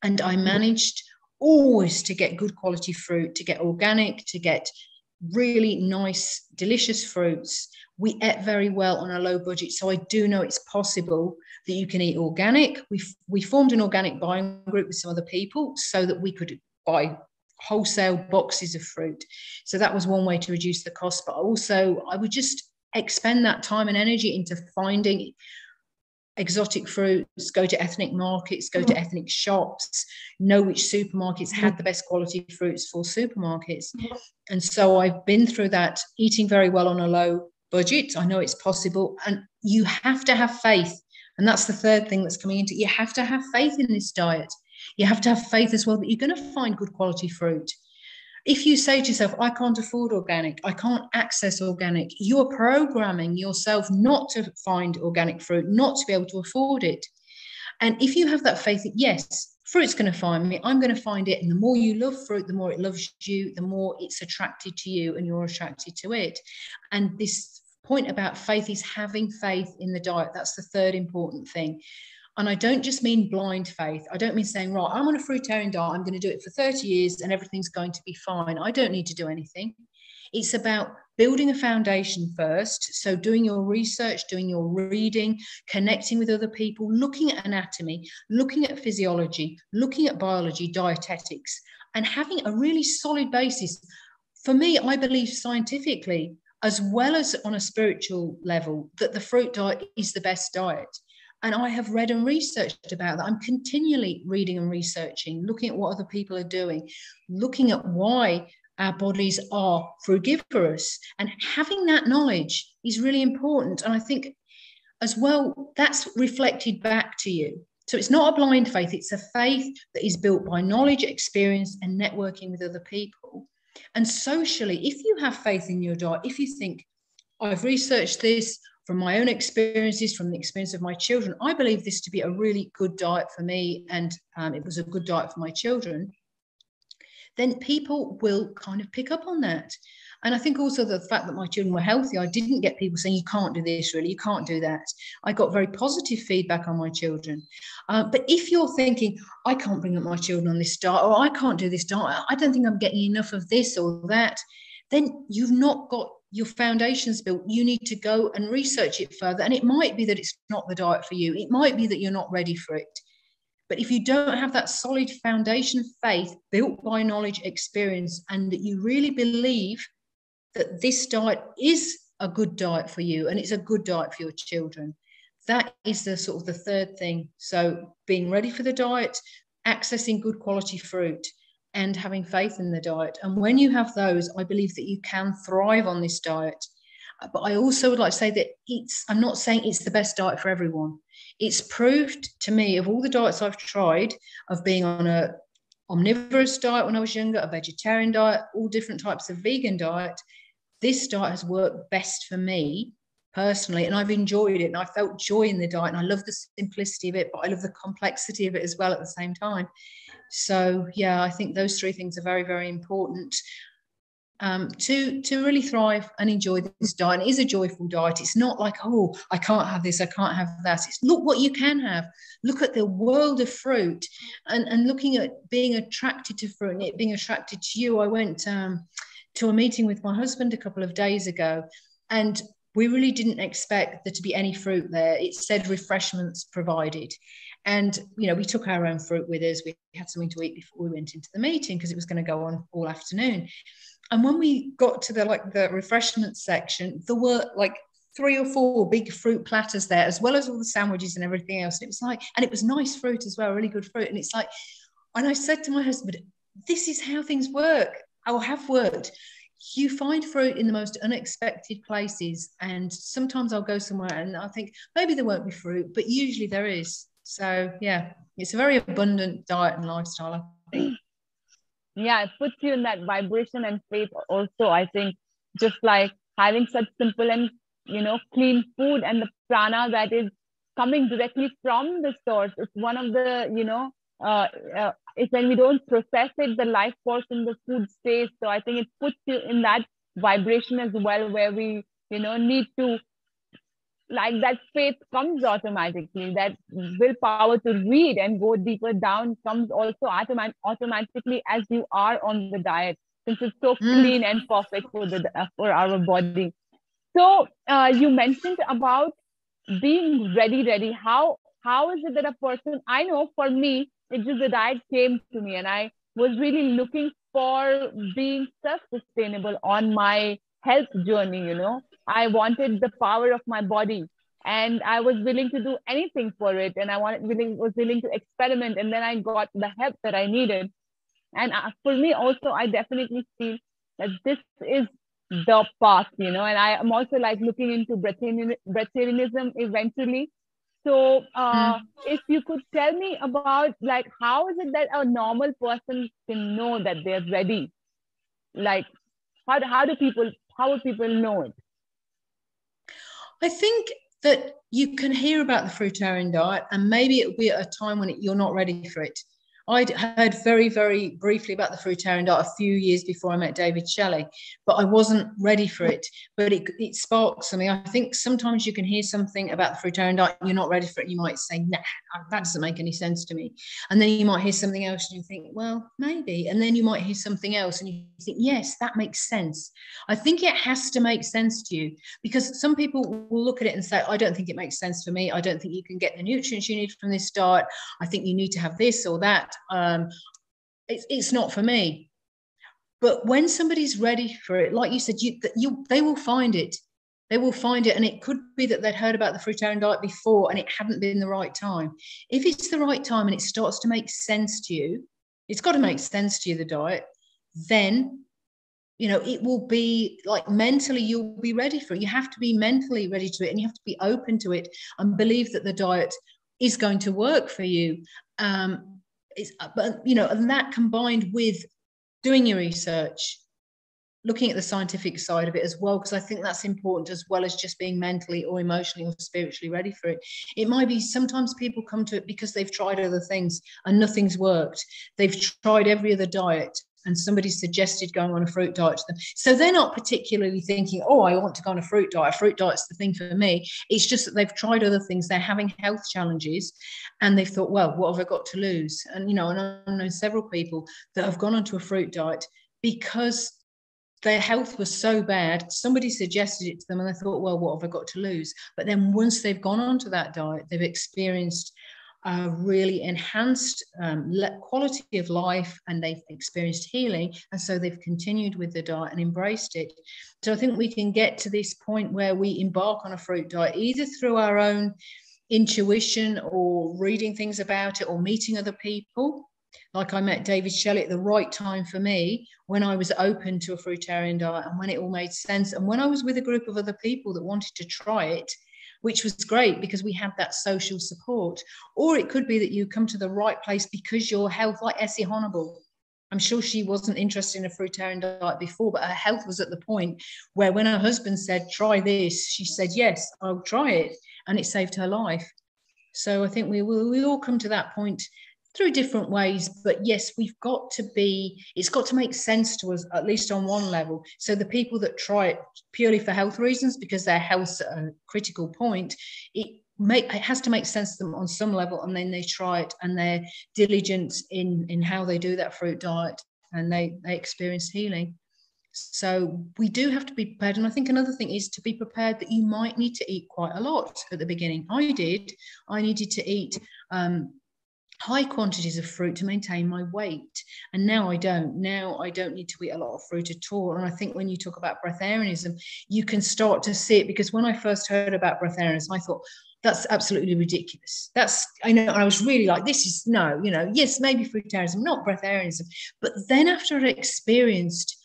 and I managed always to get good quality fruit, to get organic, to get really nice, delicious fruits. We ate very well on a low budget. So I do know it's possible that you can eat organic. We formed an organic buying group with some other people so that we could buy wholesale boxes of fruit. So that was one way to reduce the cost. But also I would just expend that time and energy into finding exotic fruits, go to ethnic markets, go to ethnic shops, know which supermarkets had the best quality fruits for supermarkets. And so I've been through that, eating very well on a low budget. I know it's possible, and you have to have faith. And that's the third thing that's coming into it. You have to have faith in this diet. You have to have faith as well that you're going to find good quality fruit. If you say to yourself, I can't afford organic, I can't access organic, you're programming yourself not to find organic fruit, not to be able to afford it. And if you have that faith that, yes, fruit's going to find me, I'm going to find it. And the more you love fruit, the more it loves you, the more it's attracted to you and you're attracted to it. And this point about faith is having faith in the diet. That's the third important thing. And I don't just mean blind faith. I don't mean saying, right, I'm on a fruitarian diet, I'm going to do it for 30 years and everything's going to be fine. I don't need to do anything. It's about building a foundation first. So doing your research, doing your reading, connecting with other people, looking at anatomy, looking at physiology, looking at biology, dietetics, and having a really solid basis. For me, I believe scientifically, as well as on a spiritual level, that the fruit diet is the best diet. And I have read and researched about that. I'm continually reading and researching, looking at what other people are doing, looking at why our bodies are frugivorous. And having that knowledge is really important. And I think as well, that's reflected back to you. So it's not a blind faith. It's a faith that is built by knowledge, experience, and networking with other people. And socially, if you have faith in your diet, if you think, I've researched this, from my own experiences, from the experience of my children, I believe this to be a really good diet for me, and it was a good diet for my children, then people will kind of pick up on that. And I think also the fact that my children were healthy, I didn't get people saying, you can't do this, really, you can't do that. I got very positive feedback on my children. But if you're thinking, I can't bring up my children on this diet, or I can't do this diet, I don't think I'm getting enough of this or that, then you've not got your foundations built. You need to go and research it further. And it might be that it's not the diet for you. It might be that you're not ready for it. But if you don't have that solid foundation faith built by knowledge, experience, and that you really believe that this diet is a good diet for you and it's a good diet for your children, that is the sort of the third thing. So being ready for the diet, accessing good quality fruit, and having faith in the diet. And when you have those, I believe that you can thrive on this diet. But I also would like to say that I'm not saying it's the best diet for everyone. It's proved to me, of all the diets I've tried, of being on a omnivorous diet when I was younger, a vegetarian diet, all different types of vegan diet, this diet has worked best for me personally, and I've enjoyed it, and I felt joy in the diet, and I love the simplicity of it, but I love the complexity of it as well at the same time. So yeah, I think those three things are very, very important to really thrive and enjoy this diet. It is a joyful diet. It's not like, oh, I can't have this, I can't have that. It's look what you can have. Look at the world of fruit, and looking at being attracted to fruit and it being attracted to you. I went to a meeting with my husband a couple of days ago, and we really didn't expect there to be any fruit there. It said refreshments provided. And, you know, we took our own fruit with us. We had something to eat before we went into the meeting because it was going to go on all afternoon. And when we got to the refreshment section, there were like 3 or 4 big fruit platters there, as well as all the sandwiches and everything else. And it was like, and it was nice fruit as well, really good fruit. And it's like, and I said to my husband, this is how things work, or have worked. You find fruit in the most unexpected places. And sometimes I'll go somewhere and I think maybe there won't be fruit, but usually there is. So yeah, it's a very abundant diet and lifestyle, I think. Yeah, it puts you in that vibration and faith also. I think just like having such simple and, clean food, and the prana that is coming directly from the source. It's one of the, it's when we don't process it, the life force in the food stays. So I think it puts you in that vibration as well, where we, need to, like, that faith comes automatically. That willpower to read and go deeper down comes also automatically as you are on the diet, since it's so clean and perfect for our body. So you mentioned about being ready. How is it that a person, I know for me, it just the diet came to me and I was really looking for being self-sustainable on my health journey. I wanted the power of my body and I was willing to do anything for it, and was willing to experiment, and then I got the help that I needed. And for me also, I definitely feel that this is the path, and I am also like looking into breatharianism eventually. So if you could tell me about like how is it that a normal person can know that they're ready, like how do people, how would people know it? I think that you can hear about the fruitarian diet, and maybe it'll be at a time when you're not ready for it. I'd heard very, very briefly about the fruitarian diet a few years before I met David Shelley, but I wasn't ready for it. But it sparked something. I think sometimes you can hear something about the fruitarian diet and you're not ready for it. You might say, nah, that doesn't make any sense to me. And then you might hear something else and you think, well, maybe. And then you might hear something else and you think, yes, that makes sense. I think it has to make sense to you, because some people will look at it and say, I don't think it makes sense for me. I don't think you can get the nutrients you need from this diet. I think you need to have this or that. It's not for me. But when somebody's ready for it, like you said, they will find it. They will find it. And it could be that they'd heard about the fruitarian diet before and it hadn't been the right time. If it's the right time and it starts to make sense to you, it's got to make sense to you, the diet, then it will be like mentally you'll be ready for it. You have to be mentally ready to it, and you have to be open to it and believe that the diet is going to work for you. But and that combined with doing your research, looking at the scientific side of it as well, because I think that's important, as well as just being mentally or emotionally or spiritually ready for it. It might be sometimes people come to it because they've tried other things and nothing's worked. They've tried every other diet and somebody suggested going on a fruit diet to them. So they're not particularly thinking, oh, I want to go on a fruit diet. A fruit diet's the thing for me. It's just that they've tried other things. They're having health challenges and they've thought, well, what have I got to lose? And, and I know several people that have gone onto a fruit diet because their health was so bad. Somebody suggested it to them and they thought, well, what have I got to lose? But then once they've gone onto that diet, they've experienced really enhanced quality of life, and they've experienced healing, and so they've continued with the diet and embraced it. So I think we can get to this point where we embark on a fruit diet either through our own intuition or reading things about it or meeting other people. Like I met David Shelley at the right time for me, when I was open to a fruitarian diet and when it all made sense, and when I was with a group of other people that wanted to try it, which was great because we had that social support. Or it could be that you come to the right place because your health, like Essie Honorable, I'm sure she wasn't interested in a fruitarian diet before, but her health was at the point where when her husband said, try this, she said, yes, I'll try it. And it saved her life. So I think we all come to that point through different ways, but yes, it's got to make sense to us, at least on one level. So the people that try it purely for health reasons, because their health's at a critical point, it has to make sense to them on some level, and then they try it and they're diligent in how they do that fruit diet, and they experience healing. So we do have to be prepared. And I think another thing is to be prepared that you might need to eat quite a lot at the beginning. I needed to eat high quantities of fruit to maintain my weight, and now I don't need to eat a lot of fruit at all. And I think when you talk about breatharianism, you can start to see it, because when I first heard about breatharianism, I thought that's absolutely ridiculous. And I was really like, this is yes, maybe fruitarianism, not breatharianism. But then after I experienced,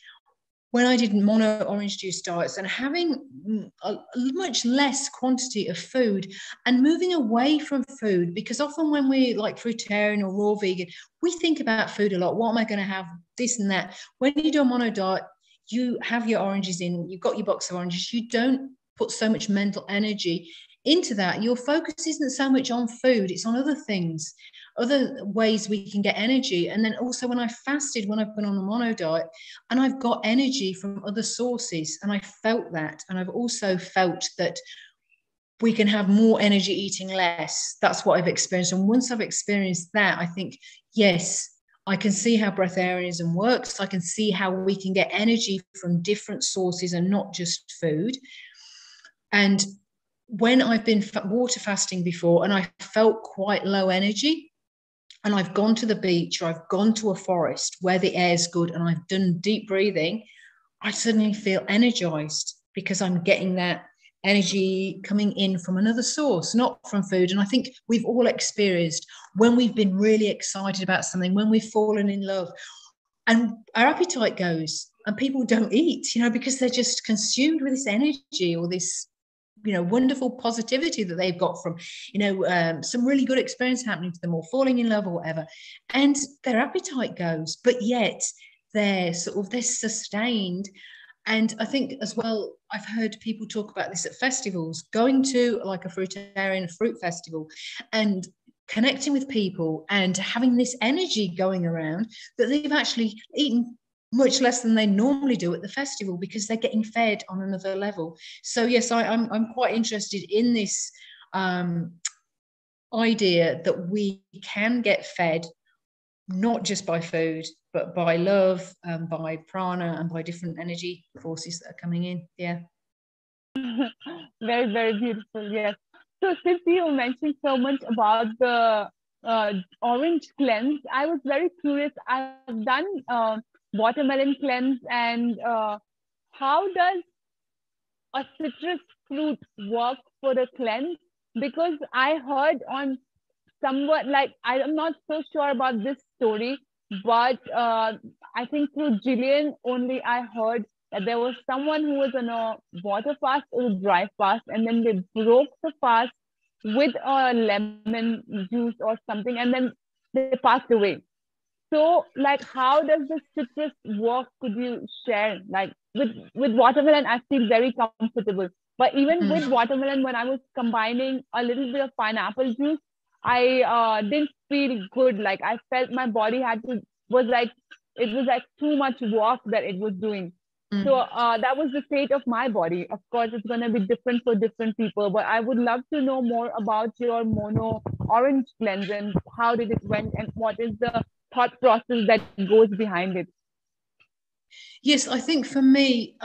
when I did mono orange juice diets and having a much less quantity of food and moving away from food, because often when we like fruitarian or raw vegan, we think about food a lot. What am I going to have? This and that. When you do a mono diet, you have your oranges in, you've got your box of oranges. You don't put so much mental energy into that. Your focus isn't so much on food, it's on other things, other ways we can get energy. And then also when I fasted, when I've been on a mono diet, and I've got energy from other sources, and I felt that. And I've also felt that we can have more energy eating less. That's what I've experienced. And once I've experienced that, I think, yes, I can see how breatharianism works. I can see how we can get energy from different sources and not just food. And when I've been water fasting before and I felt quite low energy, and I've gone to the beach or I've gone to a forest where the air's good and I've done deep breathing, I suddenly feel energized because I'm getting that energy coming in from another source, not from food. And I think we've all experienced when we've been really excited about something, when we've fallen in love, and our appetite goes and people don't eat, you know, because they're just consumed with this energy or this, you know, wonderful positivity that they've got from, you know, some really good experience happening to them or falling in love or whatever, and their appetite goes, but yet they're sustained. And I think as well, I've heard people talk about this at festivals, going to like a fruitarian fruit festival and connecting with people and having this energy going around that they've actually eaten much less than they normally do at the festival because they're getting fed on another level. So yes, I'm quite interested in this idea that we can get fed not just by food, but by love, by prana, and by different energy forces that are coming in. Yeah. Very, very beautiful. Yes. So since you mentioned so much about the orange cleanse, I was very curious. I've done watermelon cleanse, and how does a citrus fruit work for the cleanse? Because I heard on somewhat, like, I'm not so sure about this story, but I think through Jillian only I heard that there was someone who was on a water fast or a dry fast, and then they broke the fast with a lemon juice or something, and then they passed away. So, like, how does the citrus work? Could you share? Like, with watermelon, I feel very comfortable. But even with watermelon, when I was combining a little bit of pineapple juice, I didn't feel good. Like, I felt my body was like, it was like too much work that it was doing. So that was the state of my body. Of course, it's going to be different for different people, but I would love to know more about your mono orange cleanse and how did it went and what is the thought process that goes behind it. Yes, I think for me,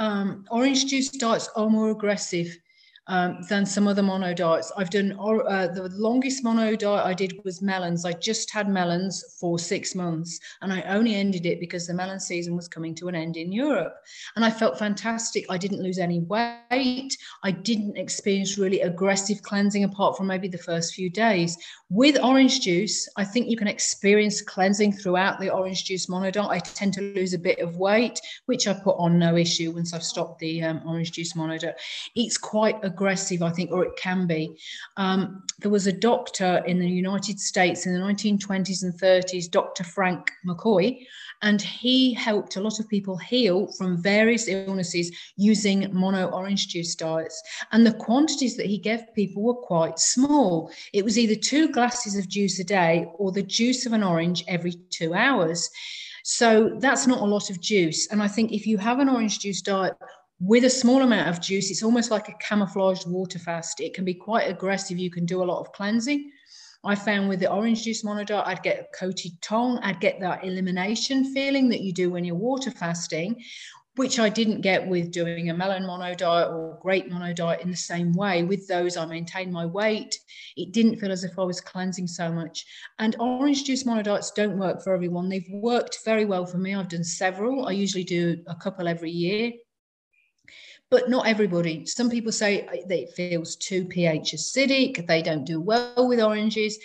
orange juice diets are more aggressive than some other mono diets. I've done the longest mono diet I did was melons. I just had melons for 6 months, and I only ended it because the melon season was coming to an end in Europe. And I felt fantastic. I didn't lose any weight. I didn't experience really aggressive cleansing apart from maybe the first few days. With orange juice, I think you can experience cleansing throughout the orange juice mono diet. I tend to lose a bit of weight, which I put on no issue once I've stopped the orange juice mono diet. It's quite aggressive, I think, or it can be. There was a doctor in the United States in the 1920s and 30s, Dr. Frank McCoy, and he helped a lot of people heal from various illnesses using mono orange juice diets. And the quantities that he gave people were quite small. It was either 2 glasses of juice a day or the juice of an orange every 2 hours. So that's not a lot of juice. And I think if you have an orange juice diet with a small amount of juice, it's almost like a camouflaged water fast. It can be quite aggressive. You can do a lot of cleansing. I found with the orange juice mono diet, I'd get a coated tongue. I'd get that elimination feeling that you do when you're water fasting, which I didn't get with doing a melon mono diet or grape mono diet in the same way. With those, I maintained my weight. It didn't feel as if I was cleansing so much. And orange juice mono diets don't work for everyone. They've worked very well for me. I've done several. I usually do a couple every year. But not everybody. Some people say that it feels too pH acidic. They don't do well with oranges.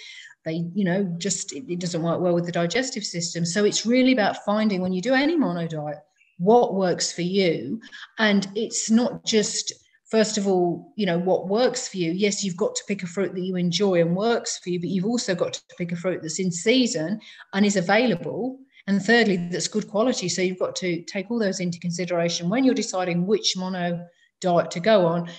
They, you know, just it doesn't work well with the digestive system. So it's really about finding, when you do any mono diet, what works for you. And it's not just, first of all, you know, what works for you. Yes, you've got to pick a fruit that you enjoy and works for you, but you've also got to pick a fruit that's in season and is available. And thirdly, that's good quality. So you've got to take all those into consideration when you're deciding which mono diet to go on.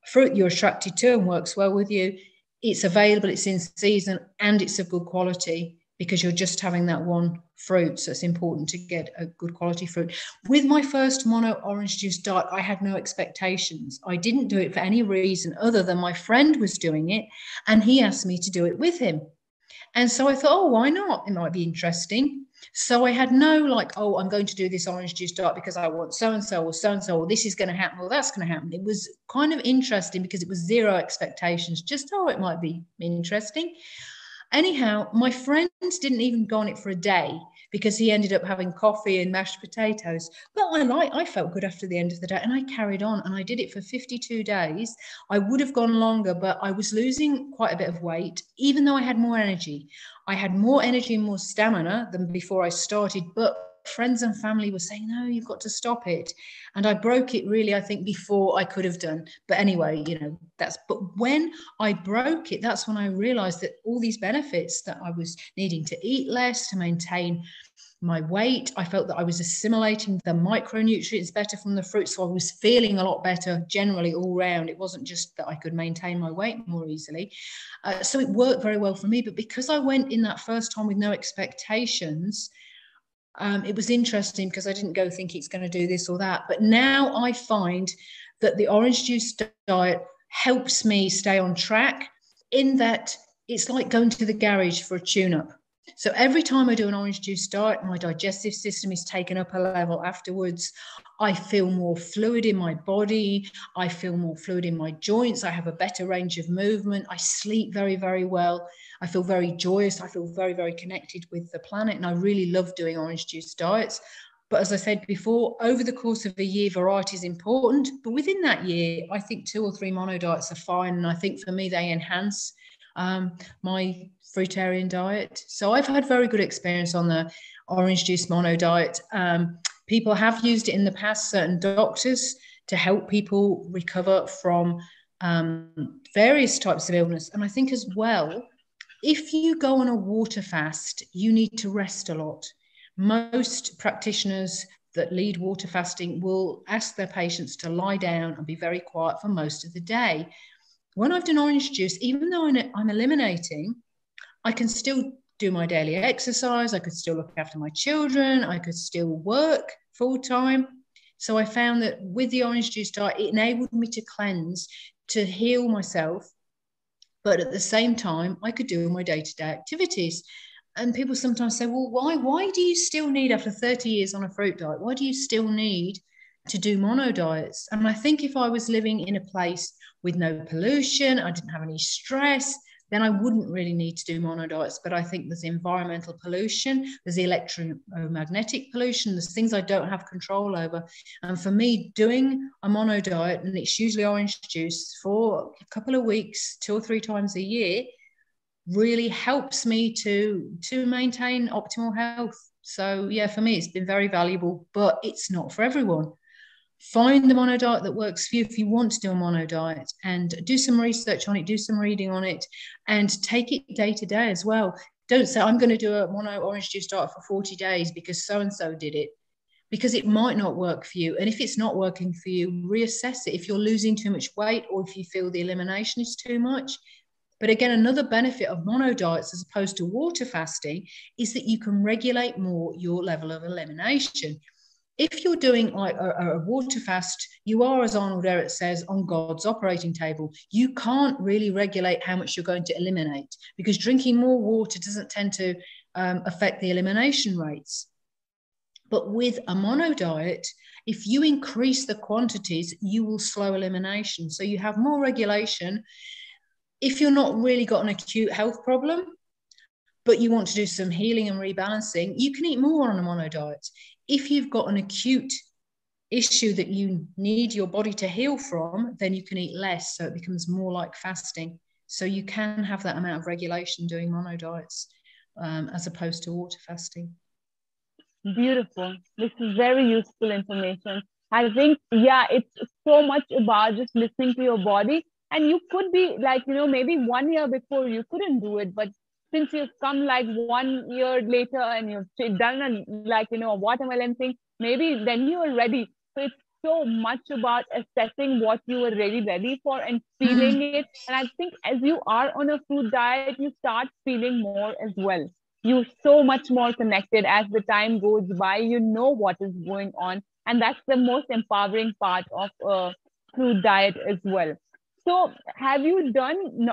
Fruit you're attracted to and works well with you, it's available, it's in season, and it's of good quality, because you're just having that one fruit. So it's important to get a good quality fruit. With my first mono orange juice diet, I had no expectations. I didn't do it for any reason other than my friend was doing it and he asked me to do it with him. And so I thought, oh, why not? It might be interesting. So I had no like, oh, I'm going to do this orange juice diet because I want so-and-so or so-and-so, or this is going to happen or that's going to happen. It was kind of interesting because it was zero expectations, just, oh, it might be interesting. Anyhow, my friends didn't even go on it for a day because he ended up having coffee and mashed potatoes. But I felt good after the end of the day, and I carried on, and I did it for 52 days. I would have gone longer, but I was losing quite a bit of weight, even though I had more energy. I had more energy and more stamina than before I started, but friends and family were saying, no, you've got to stop it. And I broke it really, I think, before I could have done. But anyway, but when I broke it, that's when I realized that all these benefits, that I was needing to eat less to maintain my weight. I felt that I was assimilating the micronutrients better from the fruit. So I was feeling a lot better generally all round. It wasn't just that I could maintain my weight more easily. So it worked very well for me. But because I went in that first time with no expectations, it was interesting because I didn't go thinking it's going to do this or that. But now I find that the orange juice diet helps me stay on track, in that it's like going to the garage for a tune-up. So every time I do an orange juice diet, my digestive system is taken up a level afterwards. I feel more fluid in my body. I feel more fluid in my joints. I have a better range of movement. I sleep very, very well. I feel very joyous. I feel very, very connected with the planet. And I really love doing orange juice diets. But as I said before, over the course of a year, variety is important. But within that year, I think 2 or 3 mono diets are fine. And I think for me, they enhance my fruitarian diet. So I've had very good experience on the orange juice mono diet. People have used it in the past, certain doctors, to help people recover from various types of illness. And I think as well, if you go on a water fast, you need to rest a lot. Most practitioners that lead water fasting will ask their patients to lie down and be very quiet for most of the day. When I've done orange juice, even though I'm eliminating, I can still do my daily exercise. I could still look after my children. I could still work full time. So I found that with the orange juice diet, it enabled me to cleanse, to heal myself. But at the same time, I could do my day-to-day activities. And people sometimes say, well, why do you still need, after 30 years on a fruit diet, why do you still need to do mono diets? And I think if I was living in a place with no pollution, I didn't have any stress, then I wouldn't really need to do mono diets. But I think there's environmental pollution, there's electromagnetic pollution, there's things I don't have control over. And for me, doing a mono diet, and it's usually orange juice, for a couple of weeks, 2 or 3 times a year, really helps me to maintain optimal health. So yeah, for me, it's been very valuable, but it's not for everyone. Find the mono diet that works for you if you want to do a mono diet, and do some research on it, do some reading on it, and take it day to day as well. Don't say, I'm going to do a mono orange juice diet for 40 days because so-and-so did it, because it might not work for you. And if it's not working for you, reassess it. If you're losing too much weight, or if you feel the elimination is too much. But again, another benefit of mono diets as opposed to water fasting is that you can regulate more your level of elimination. If you're doing like a water fast, you are, as Arnold Ehret says, on God's operating table. You can't really regulate how much you're going to eliminate, because drinking more water doesn't tend to affect the elimination rates. But with a mono diet, if you increase the quantities, you will slow elimination. So you have more regulation. If you're not really got an acute health problem, but you want to do some healing and rebalancing, you can eat more on a mono diet. If you've got an acute issue that you need your body to heal from, then you can eat less. So it becomes more like fasting. So you can have that amount of regulation doing mono diets as opposed to water fasting. Beautiful. This is very useful information. I think, yeah, it's so much about just listening to your body. And you could be like, maybe 1 year before you couldn't do it, but since you've come like 1 year later and you've done a watermelon thing, maybe then you are ready. So it's so much about assessing what you are really ready for and feeling it. And I think as you are on a fruit diet, you start feeling more as well. You're so much more connected as the time goes by. You know what is going on. And that's the most empowering part of a fruit diet as well. So have you done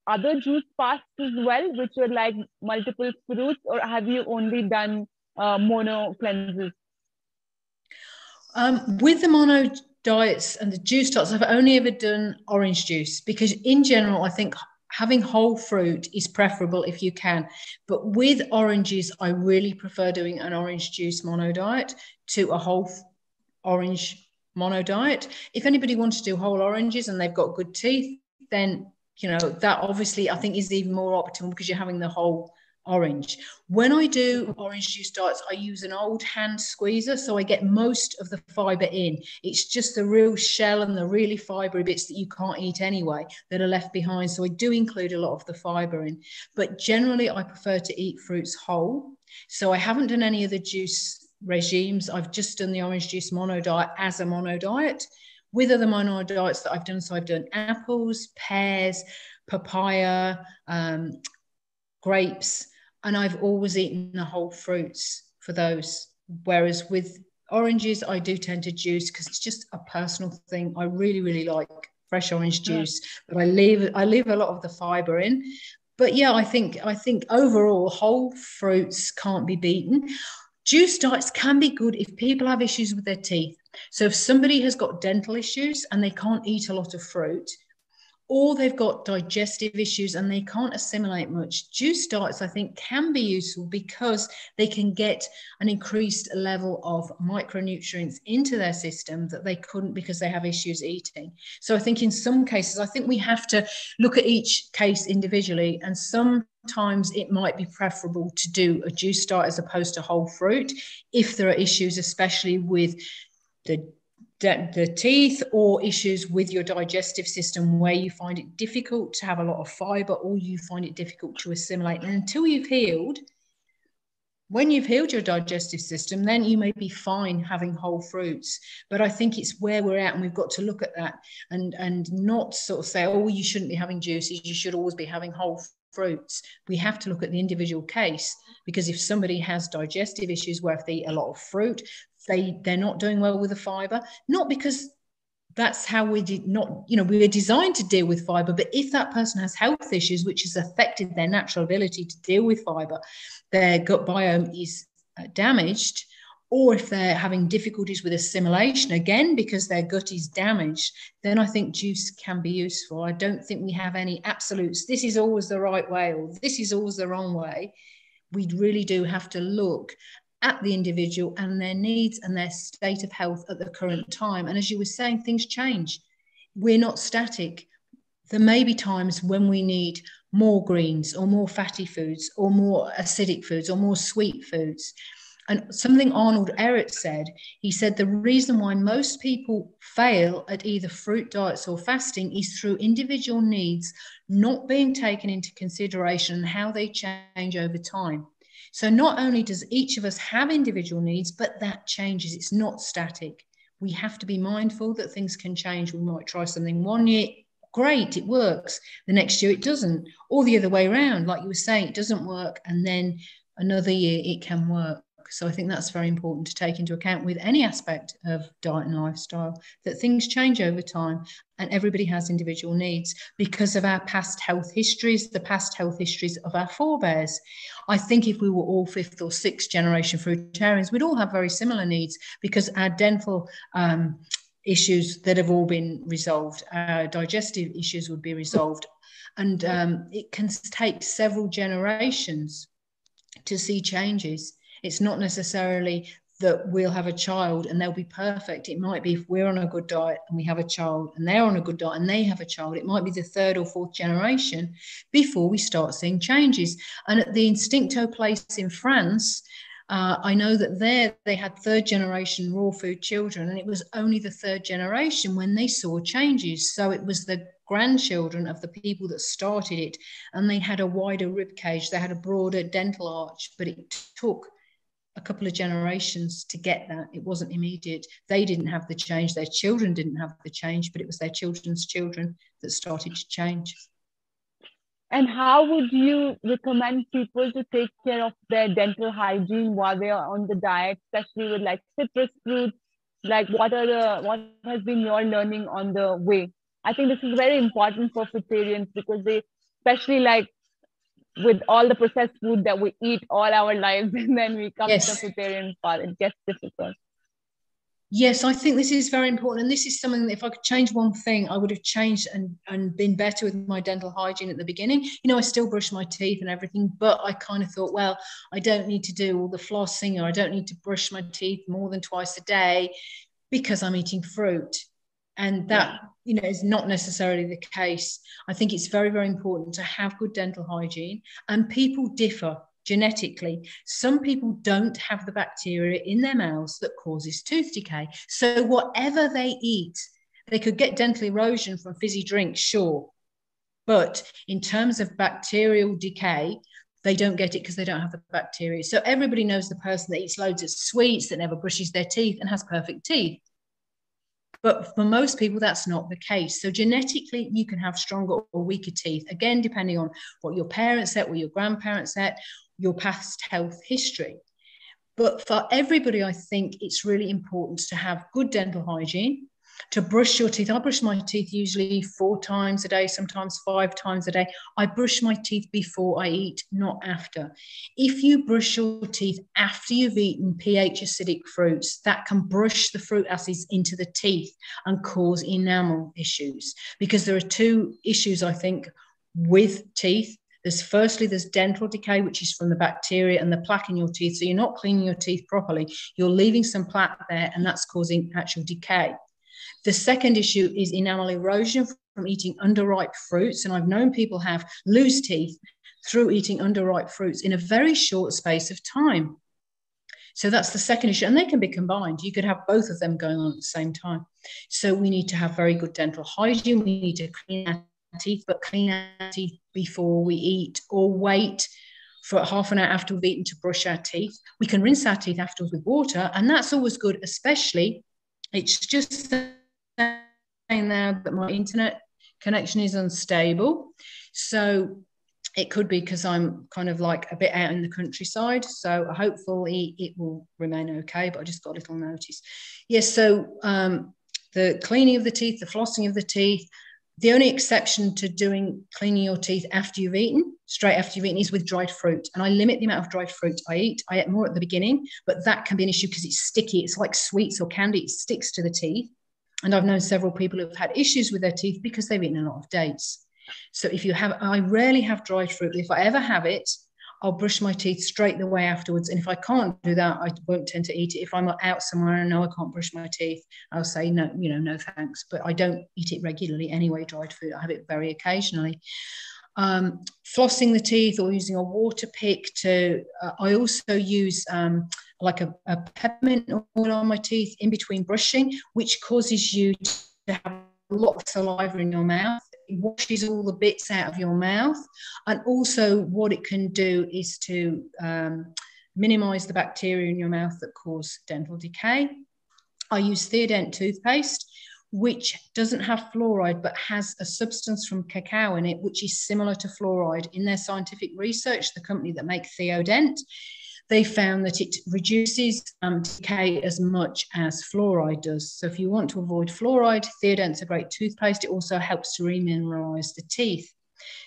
other juice fasts as well, which are like multiple fruits, or have you only done mono cleanses? With the mono diets and the juice diets, I've only ever done orange juice, because in general, I think having whole fruit is preferable if you can. But with oranges, I really prefer doing an orange juice mono diet to a whole orange mono diet. If anybody wants to do whole oranges and they've got good teeth, then, you know, that obviously I think is even more optimal because you're having the whole orange. When I do orange juice diets, I use an old hand squeezer, so I get most of the fiber in. It's just the real shell and the really fibery bits that you can't eat anyway that are left behind. So I do include a lot of the fiber in, but generally I prefer to eat fruits whole. So I haven't done any of the juice regimes. I've just done the orange juice mono diet as a mono diet. With other mono diets that I've done, so I've done apples, pears, papaya, grapes, and I've always eaten the whole fruits for those. Whereas with oranges, I do tend to juice because it's just a personal thing. I really, really like fresh orange juice, but I leave a lot of the fiber in. But yeah, I think overall whole fruits can't be beaten. Juice diets can be good if people have issues with their teeth. So if somebody has got dental issues and they can't eat a lot of fruit, or they've got digestive issues and they can't assimilate much, juice diets, I think, can be useful because they can get an increased level of micronutrients into their system that they couldn't because they have issues eating. So I think in some cases, I think we have to look at each case individually, and sometimes it might be preferable to do a juice diet as opposed to whole fruit if there are issues, especially with the teeth or issues with your digestive system where you find it difficult to have a lot of fiber or you find it difficult to assimilate. And until you've healed, when you've healed your digestive system, then you may be fine having whole fruits. But I think it's where we're at, and we've got to look at that and not sort of say, oh, you shouldn't be having juices, you should always be having whole fruits. We have to look at the individual case, because if somebody has digestive issues where if they eat a lot of fruit, they're not doing well with the fiber, not because that's how we did not, you know, we were designed to deal with fiber, but if that person has health issues which has affected their natural ability to deal with fiber, their gut biome is damaged, or if they're having difficulties with assimilation, again, because their gut is damaged, then I think juice can be useful. I don't think we have any absolutes. This is always the right way, or this is always the wrong way. We really do have to look at the individual and their needs and their state of health at the current time. And as you were saying, things change. We're not static. There may be times when we need more greens or more fatty foods or more acidic foods or more sweet foods. And something Arnold Ehret said, he said the reason why most people fail at either fruit diets or fasting is through individual needs not being taken into consideration and how they change over time. So not only does each of us have individual needs, but that changes. It's not static. We have to be mindful that things can change. We might try something one year, great, it works. The next year it doesn't. Or the other way around, like you were saying, it doesn't work, and then another year it can work. So I think that's very important to take into account with any aspect of diet and lifestyle, that things change over time and everybody has individual needs because of our past health histories, the past health histories of our forebears. I think if we were all fifth or sixth generation fruitarians, we'd all have very similar needs because our dental issues that have all been resolved, our digestive issues would be resolved. And it can take several generations to see changes. It's not necessarily that we'll have a child and they'll be perfect. It might be if we're on a good diet and we have a child and they're on a good diet and they have a child, it might be the third or fourth generation before we start seeing changes. And at the Instincto place in France, I know that there they had third generation raw food children, and it was only the third generation when they saw changes. So it was the grandchildren of the people that started it, and they had a wider rib cage, they had a broader dental arch, but it took a couple of generations to get that. It wasn't immediate. They didn't have the change, their children didn't have the change, but it was their children's children that started to change. And how would you recommend people to take care of their dental hygiene while they are on the diet, especially with like citrus fruits? Like what has been your learning on the way? I think this is very important for fruitarians because they, especially like with all the processed food that we eat all our lives, and then we come to the fruitarian part, it gets difficult. Yes, I think this is very important. And this is something that if I could change one thing, I would have changed and been better with my dental hygiene at the beginning. You know, I still brush my teeth and everything, but I kind of thought, well, I don't need to do all the flossing, or I don't need to brush my teeth more than twice a day because I'm eating fruit. And that, you know, is not necessarily the case. I think it's very, very important to have good dental hygiene, and people differ genetically. Some people don't have the bacteria in their mouths that causes tooth decay. So whatever they eat, they could get dental erosion from fizzy drinks, sure. But in terms of bacterial decay, they don't get it because they don't have the bacteria. So everybody knows the person that eats loads of sweets, that never brushes their teeth and has perfect teeth. But for most people, that's not the case. So genetically, you can have stronger or weaker teeth, again, depending on what your parents ate, what your grandparents ate, your past health history. But for everybody, I think it's really important to have good dental hygiene, to brush your teeth. I brush my teeth usually 4 times a day, sometimes 5 times a day. I brush my teeth before I eat, not after. If you brush your teeth after you've eaten pH acidic fruits, that can brush the fruit acids into the teeth and cause enamel issues. Because there are 2 issues, I think, with teeth. There's dental decay, which is from the bacteria and the plaque in your teeth. So you're not cleaning your teeth properly. You're leaving some plaque there, and that's causing actual decay. The second issue is enamel erosion from eating underripe fruits. And I've known people lose teeth through eating underripe fruits in a very short space of time. So that's the second issue. And they can be combined. You could have both of them going on at the same time. So we need to have very good dental hygiene. We need to clean our teeth, but clean our teeth before we eat, or wait for half an hour after we've eaten to brush our teeth. We can rinse our teeth afterwards with water, and that's always good, especially, it's just saying now that my internet connection is unstable. So it could be because I'm kind of like a bit out in the countryside. So hopefully it will remain okay, but I just got a little notice. Yes, so the cleaning of the teeth, the flossing of the teeth, the only exception to doing cleaning your teeth after you've eaten, straight after you've eaten, is with dried fruit. And I limit the amount of dried fruit I eat. I ate more at the beginning, but that can be an issue because it's sticky. It's like sweets or candy. It sticks to the teeth. And I've known several people who've had issues with their teeth because they've eaten a lot of dates. So I rarely have dried fruit. If I ever have it, I'll brush my teeth straight the way afterwards. And if I can't do that, I won't tend to eat it. If I'm out somewhere and I know I can't brush my teeth, I'll say no, no thanks. But I don't eat it regularly anyway, dried food. I have it very occasionally. Flossing the teeth or using a water pick I also use like a peppermint oil on my teeth in between brushing, which causes you to have a lot of saliva in your mouth. It washes all the bits out of your mouth. And also what it can do is to minimize the bacteria in your mouth that cause dental decay. I use dint toothpaste, which doesn't have fluoride, but has a substance from cacao in it, which is similar to fluoride. In their scientific research, the company that make Dent, they found that it reduces decay as much as fluoride does. So if you want to avoid fluoride, Dent's a great toothpaste. It also helps to remineralize the teeth.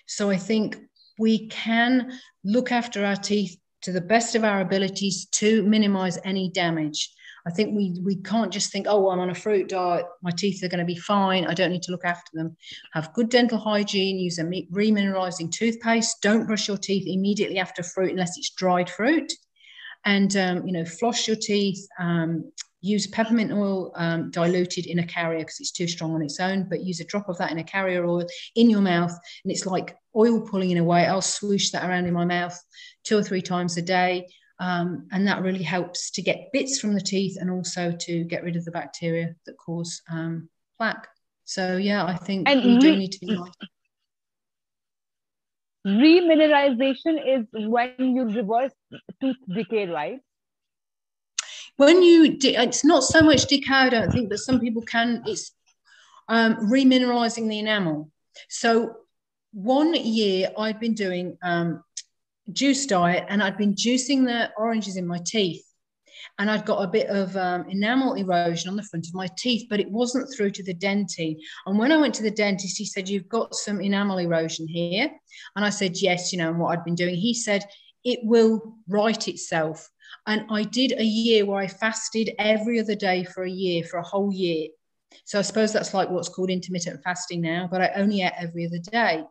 So I think we can look after our teeth to the best of our abilities to minimize any damage. I think we can't just think, oh, I'm on a fruit diet, my teeth are going to be fine, I don't need to look after them. Have good dental hygiene, use a remineralizing toothpaste. Don't brush your teeth immediately after fruit unless it's dried fruit. And, floss your teeth, use peppermint oil diluted in a carrier because it's too strong on its own, but use a drop of that in a carrier oil in your mouth, and it's like oil pulling in a way. I'll swoosh that around in my mouth 2 or 3 times a day. And that really helps to get bits from the teeth and also to get rid of the bacteria that cause plaque. So, yeah, I think we do need to be nice. Remineralization is when you reverse tooth decay, right? When it's not so much decay, I don't think, but some people can. It's remineralizing the enamel. So 1 year I'd been doing juice diet, and I'd been juicing the oranges in my teeth, and I'd got a bit of enamel erosion on the front of my teeth, but it wasn't through to the dentine. And when I went to the dentist, he said, you've got some enamel erosion here. And I said, yes, and what I'd been doing. He said, it will right itself. And I did a year where I fasted every other day for a year, for a whole year. So I suppose that's like what's called intermittent fasting now, but I only ate every other day.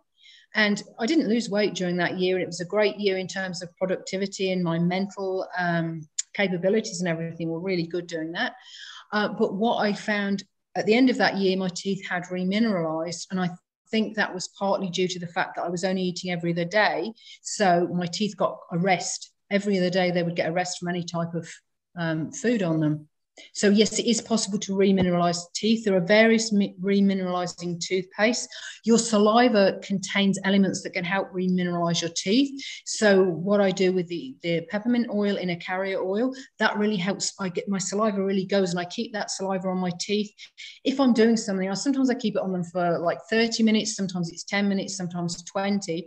And I didn't lose weight during that year. And it was a great year in terms of productivity, and my mental capabilities and everything were really good doing that. But what I found at the end of that year, my teeth had remineralized. And I think that was partly due to the fact that I was only eating every other day. So my teeth got a rest. Every other day they would get a rest from any type of food on them. So yes, it is possible to remineralize teeth. There are various remineralizing toothpastes. Your saliva contains elements that can help remineralize your teeth. So what I do with the peppermint oil in a carrier oil, that really helps. I get my saliva really goes, and I keep that saliva on my teeth. If I'm doing something, sometimes I keep it on them for like 30 minutes, sometimes it's 10 minutes, sometimes 20.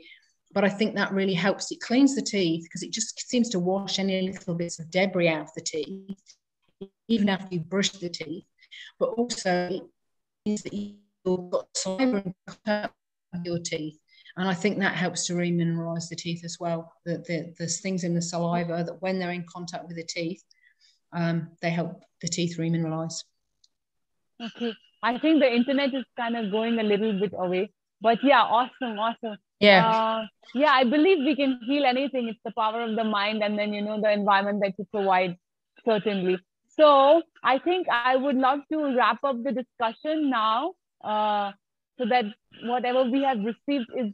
But I think that really helps. It cleans the teeth because it just seems to wash any little bits of debris out of the teeth, even after you brush the teeth. But also it means that you've got saliva in contact with your teeth. And I think that helps to remineralize the teeth as well. There's things in the saliva that when they're in contact with the teeth, they help the teeth remineralize. Okay. I think the internet is kind of going a little bit away. But yeah, awesome. Yeah. Yeah, I believe we can heal anything. It's the power of the mind, and then, the environment that you provide, certainly. So I think I would love to wrap up the discussion now, so that whatever we have received is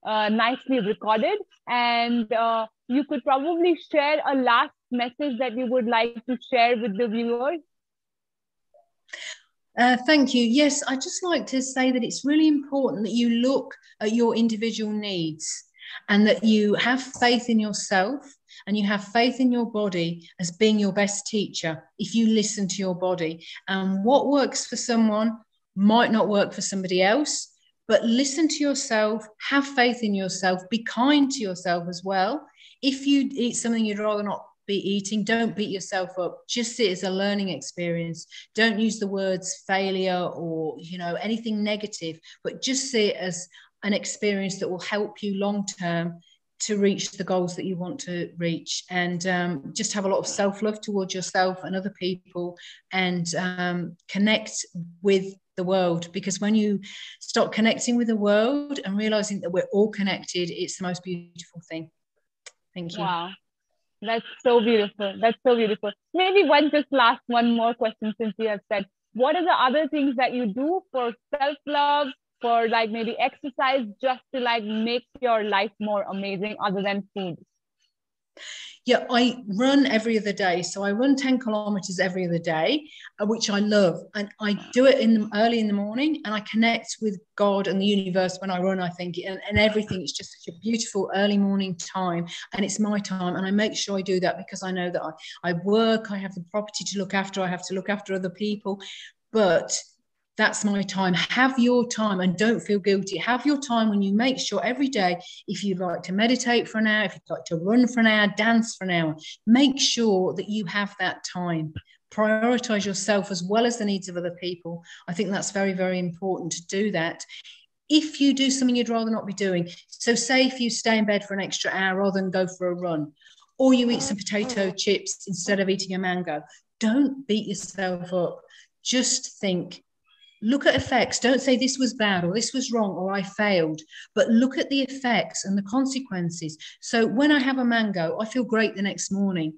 nicely recorded. And you could probably share a last message that you would like to share with the viewers. Thank you. Yes, I'd just like to say that it's really important that you look at your individual needs, and that you have faith in yourself, and you have faith in your body as being your best teacher if you listen to your body. And what works for someone might not work for somebody else, but listen to yourself, have faith in yourself, be kind to yourself as well. If you eat something you'd rather not be eating, don't beat yourself up. Just see it as a learning experience. Don't use the words failure or anything negative, but just see it as an experience that will help you long term to reach the goals that you want to reach. And just have a lot of self-love towards yourself and other people, and connect with the world, because when you start connecting with the world and realizing that we're all connected, it's the most beautiful thing. Thank you. Wow. That's so beautiful. Maybe one more question, since you have said, what are the other things that you do for self-love, for like maybe exercise, just to like make your life more amazing other than food? Yeah, I run every other day. So I run 10 kilometers every other day, which I love. And I do it early in the morning, and I connect with God and the universe when I run, I think, and everything. It's just such a beautiful early morning time, and it's my time. And I make sure I do that because I know that I work, I have the property to look after, I have to look after other people. But that's my time. Have your time, and don't feel guilty. Have your time when you make sure every day, if you'd like to meditate for an hour, if you'd like to run for an hour, dance for an hour, make sure that you have that time. Prioritize yourself as well as the needs of other people. I think that's very, very important to do that. If you do something you'd rather not be doing, so say if you stay in bed for an extra hour rather than go for a run, or you eat some potato chips instead of eating a mango, don't beat yourself up. Just think. Look at effects. Don't say this was bad or this was wrong or I failed, but look at the effects and the consequences. So when I have a mango, I feel great the next morning.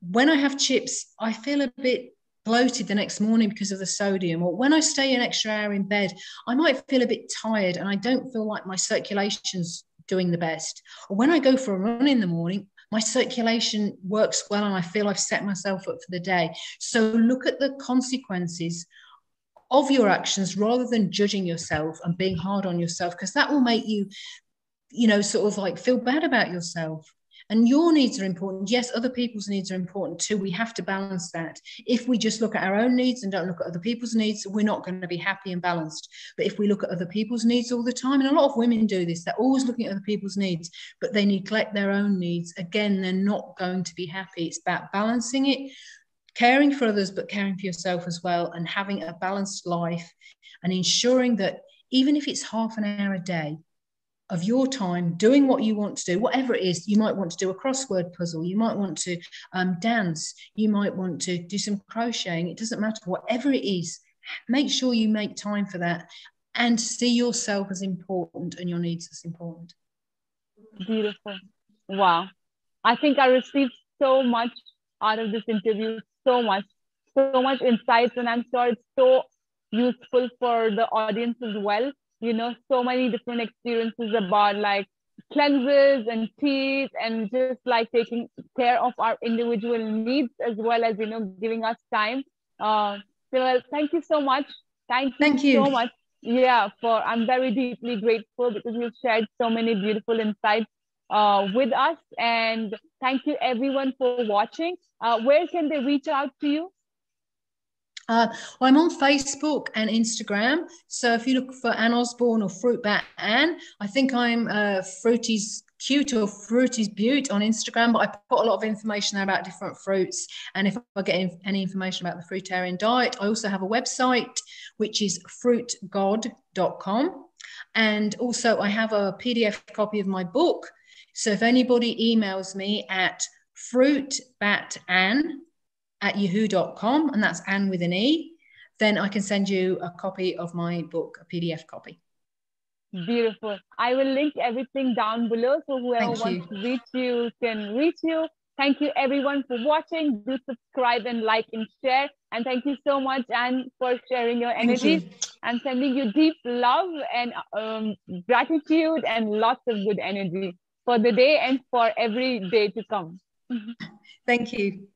When I have chips, I feel a bit bloated the next morning because of the sodium. Or when I stay an extra hour in bed, I might feel a bit tired and I don't feel like my circulation's doing the best. Or when I go for a run in the morning, my circulation works well and I feel I've set myself up for the day. So look at the consequences of your actions rather than judging yourself and being hard on yourself, because that will make you, sort of like feel bad about yourself. And your needs are important. Yes, other people's needs are important too. We have to balance that. If we just look at our own needs and don't look at other people's needs, we're not going to be happy and balanced. But if we look at other people's needs all the time, and a lot of women do this, they're always looking at other people's needs, but they neglect their own needs. Again, they're not going to be happy. It's about balancing it. Caring for others, but caring for yourself as well, and having a balanced life, and ensuring that even if it's half an hour a day, of your time doing what you want to do, whatever it is. You might want to do a crossword puzzle, you might want to dance, you might want to do some crocheting. It doesn't matter, whatever it is, make sure you make time for that and see yourself as important and your needs as important. Beautiful. Wow. I think I received so much out of this interview, so much insights, and I'm sure it's so useful for the audience as well. You know, so many different experiences about like cleanses and teeth and just like taking care of our individual needs as well as, you know, giving us time. So thank you so much. Thank you. So much. Yeah, I'm very deeply grateful because you've shared so many beautiful insights with us. And thank you everyone for watching. Where can they reach out to you? I'm on Facebook and Instagram. So if you look for Anne Osborne or Fruit Bat Anne, I think I'm Fruity's Cute or Fruity's Beaut on Instagram, but I put a lot of information there about different fruits. And if I get any information about the fruitarian diet, I also have a website, which is fruitgod.com. And also I have a PDF copy of my book. So if anybody emails me at fruitbatanne@yahoo.com, and that's Anne with an E, then I can send you a copy of my book, a PDF copy. Beautiful. I will link everything down below, so whoever wants to reach you can reach you. Thank you everyone for watching. Do subscribe and like and share. And thank you so much, Anne, for sharing your energy and sending you deep love and gratitude and lots of good energy for the day and for every day to come. Thank you.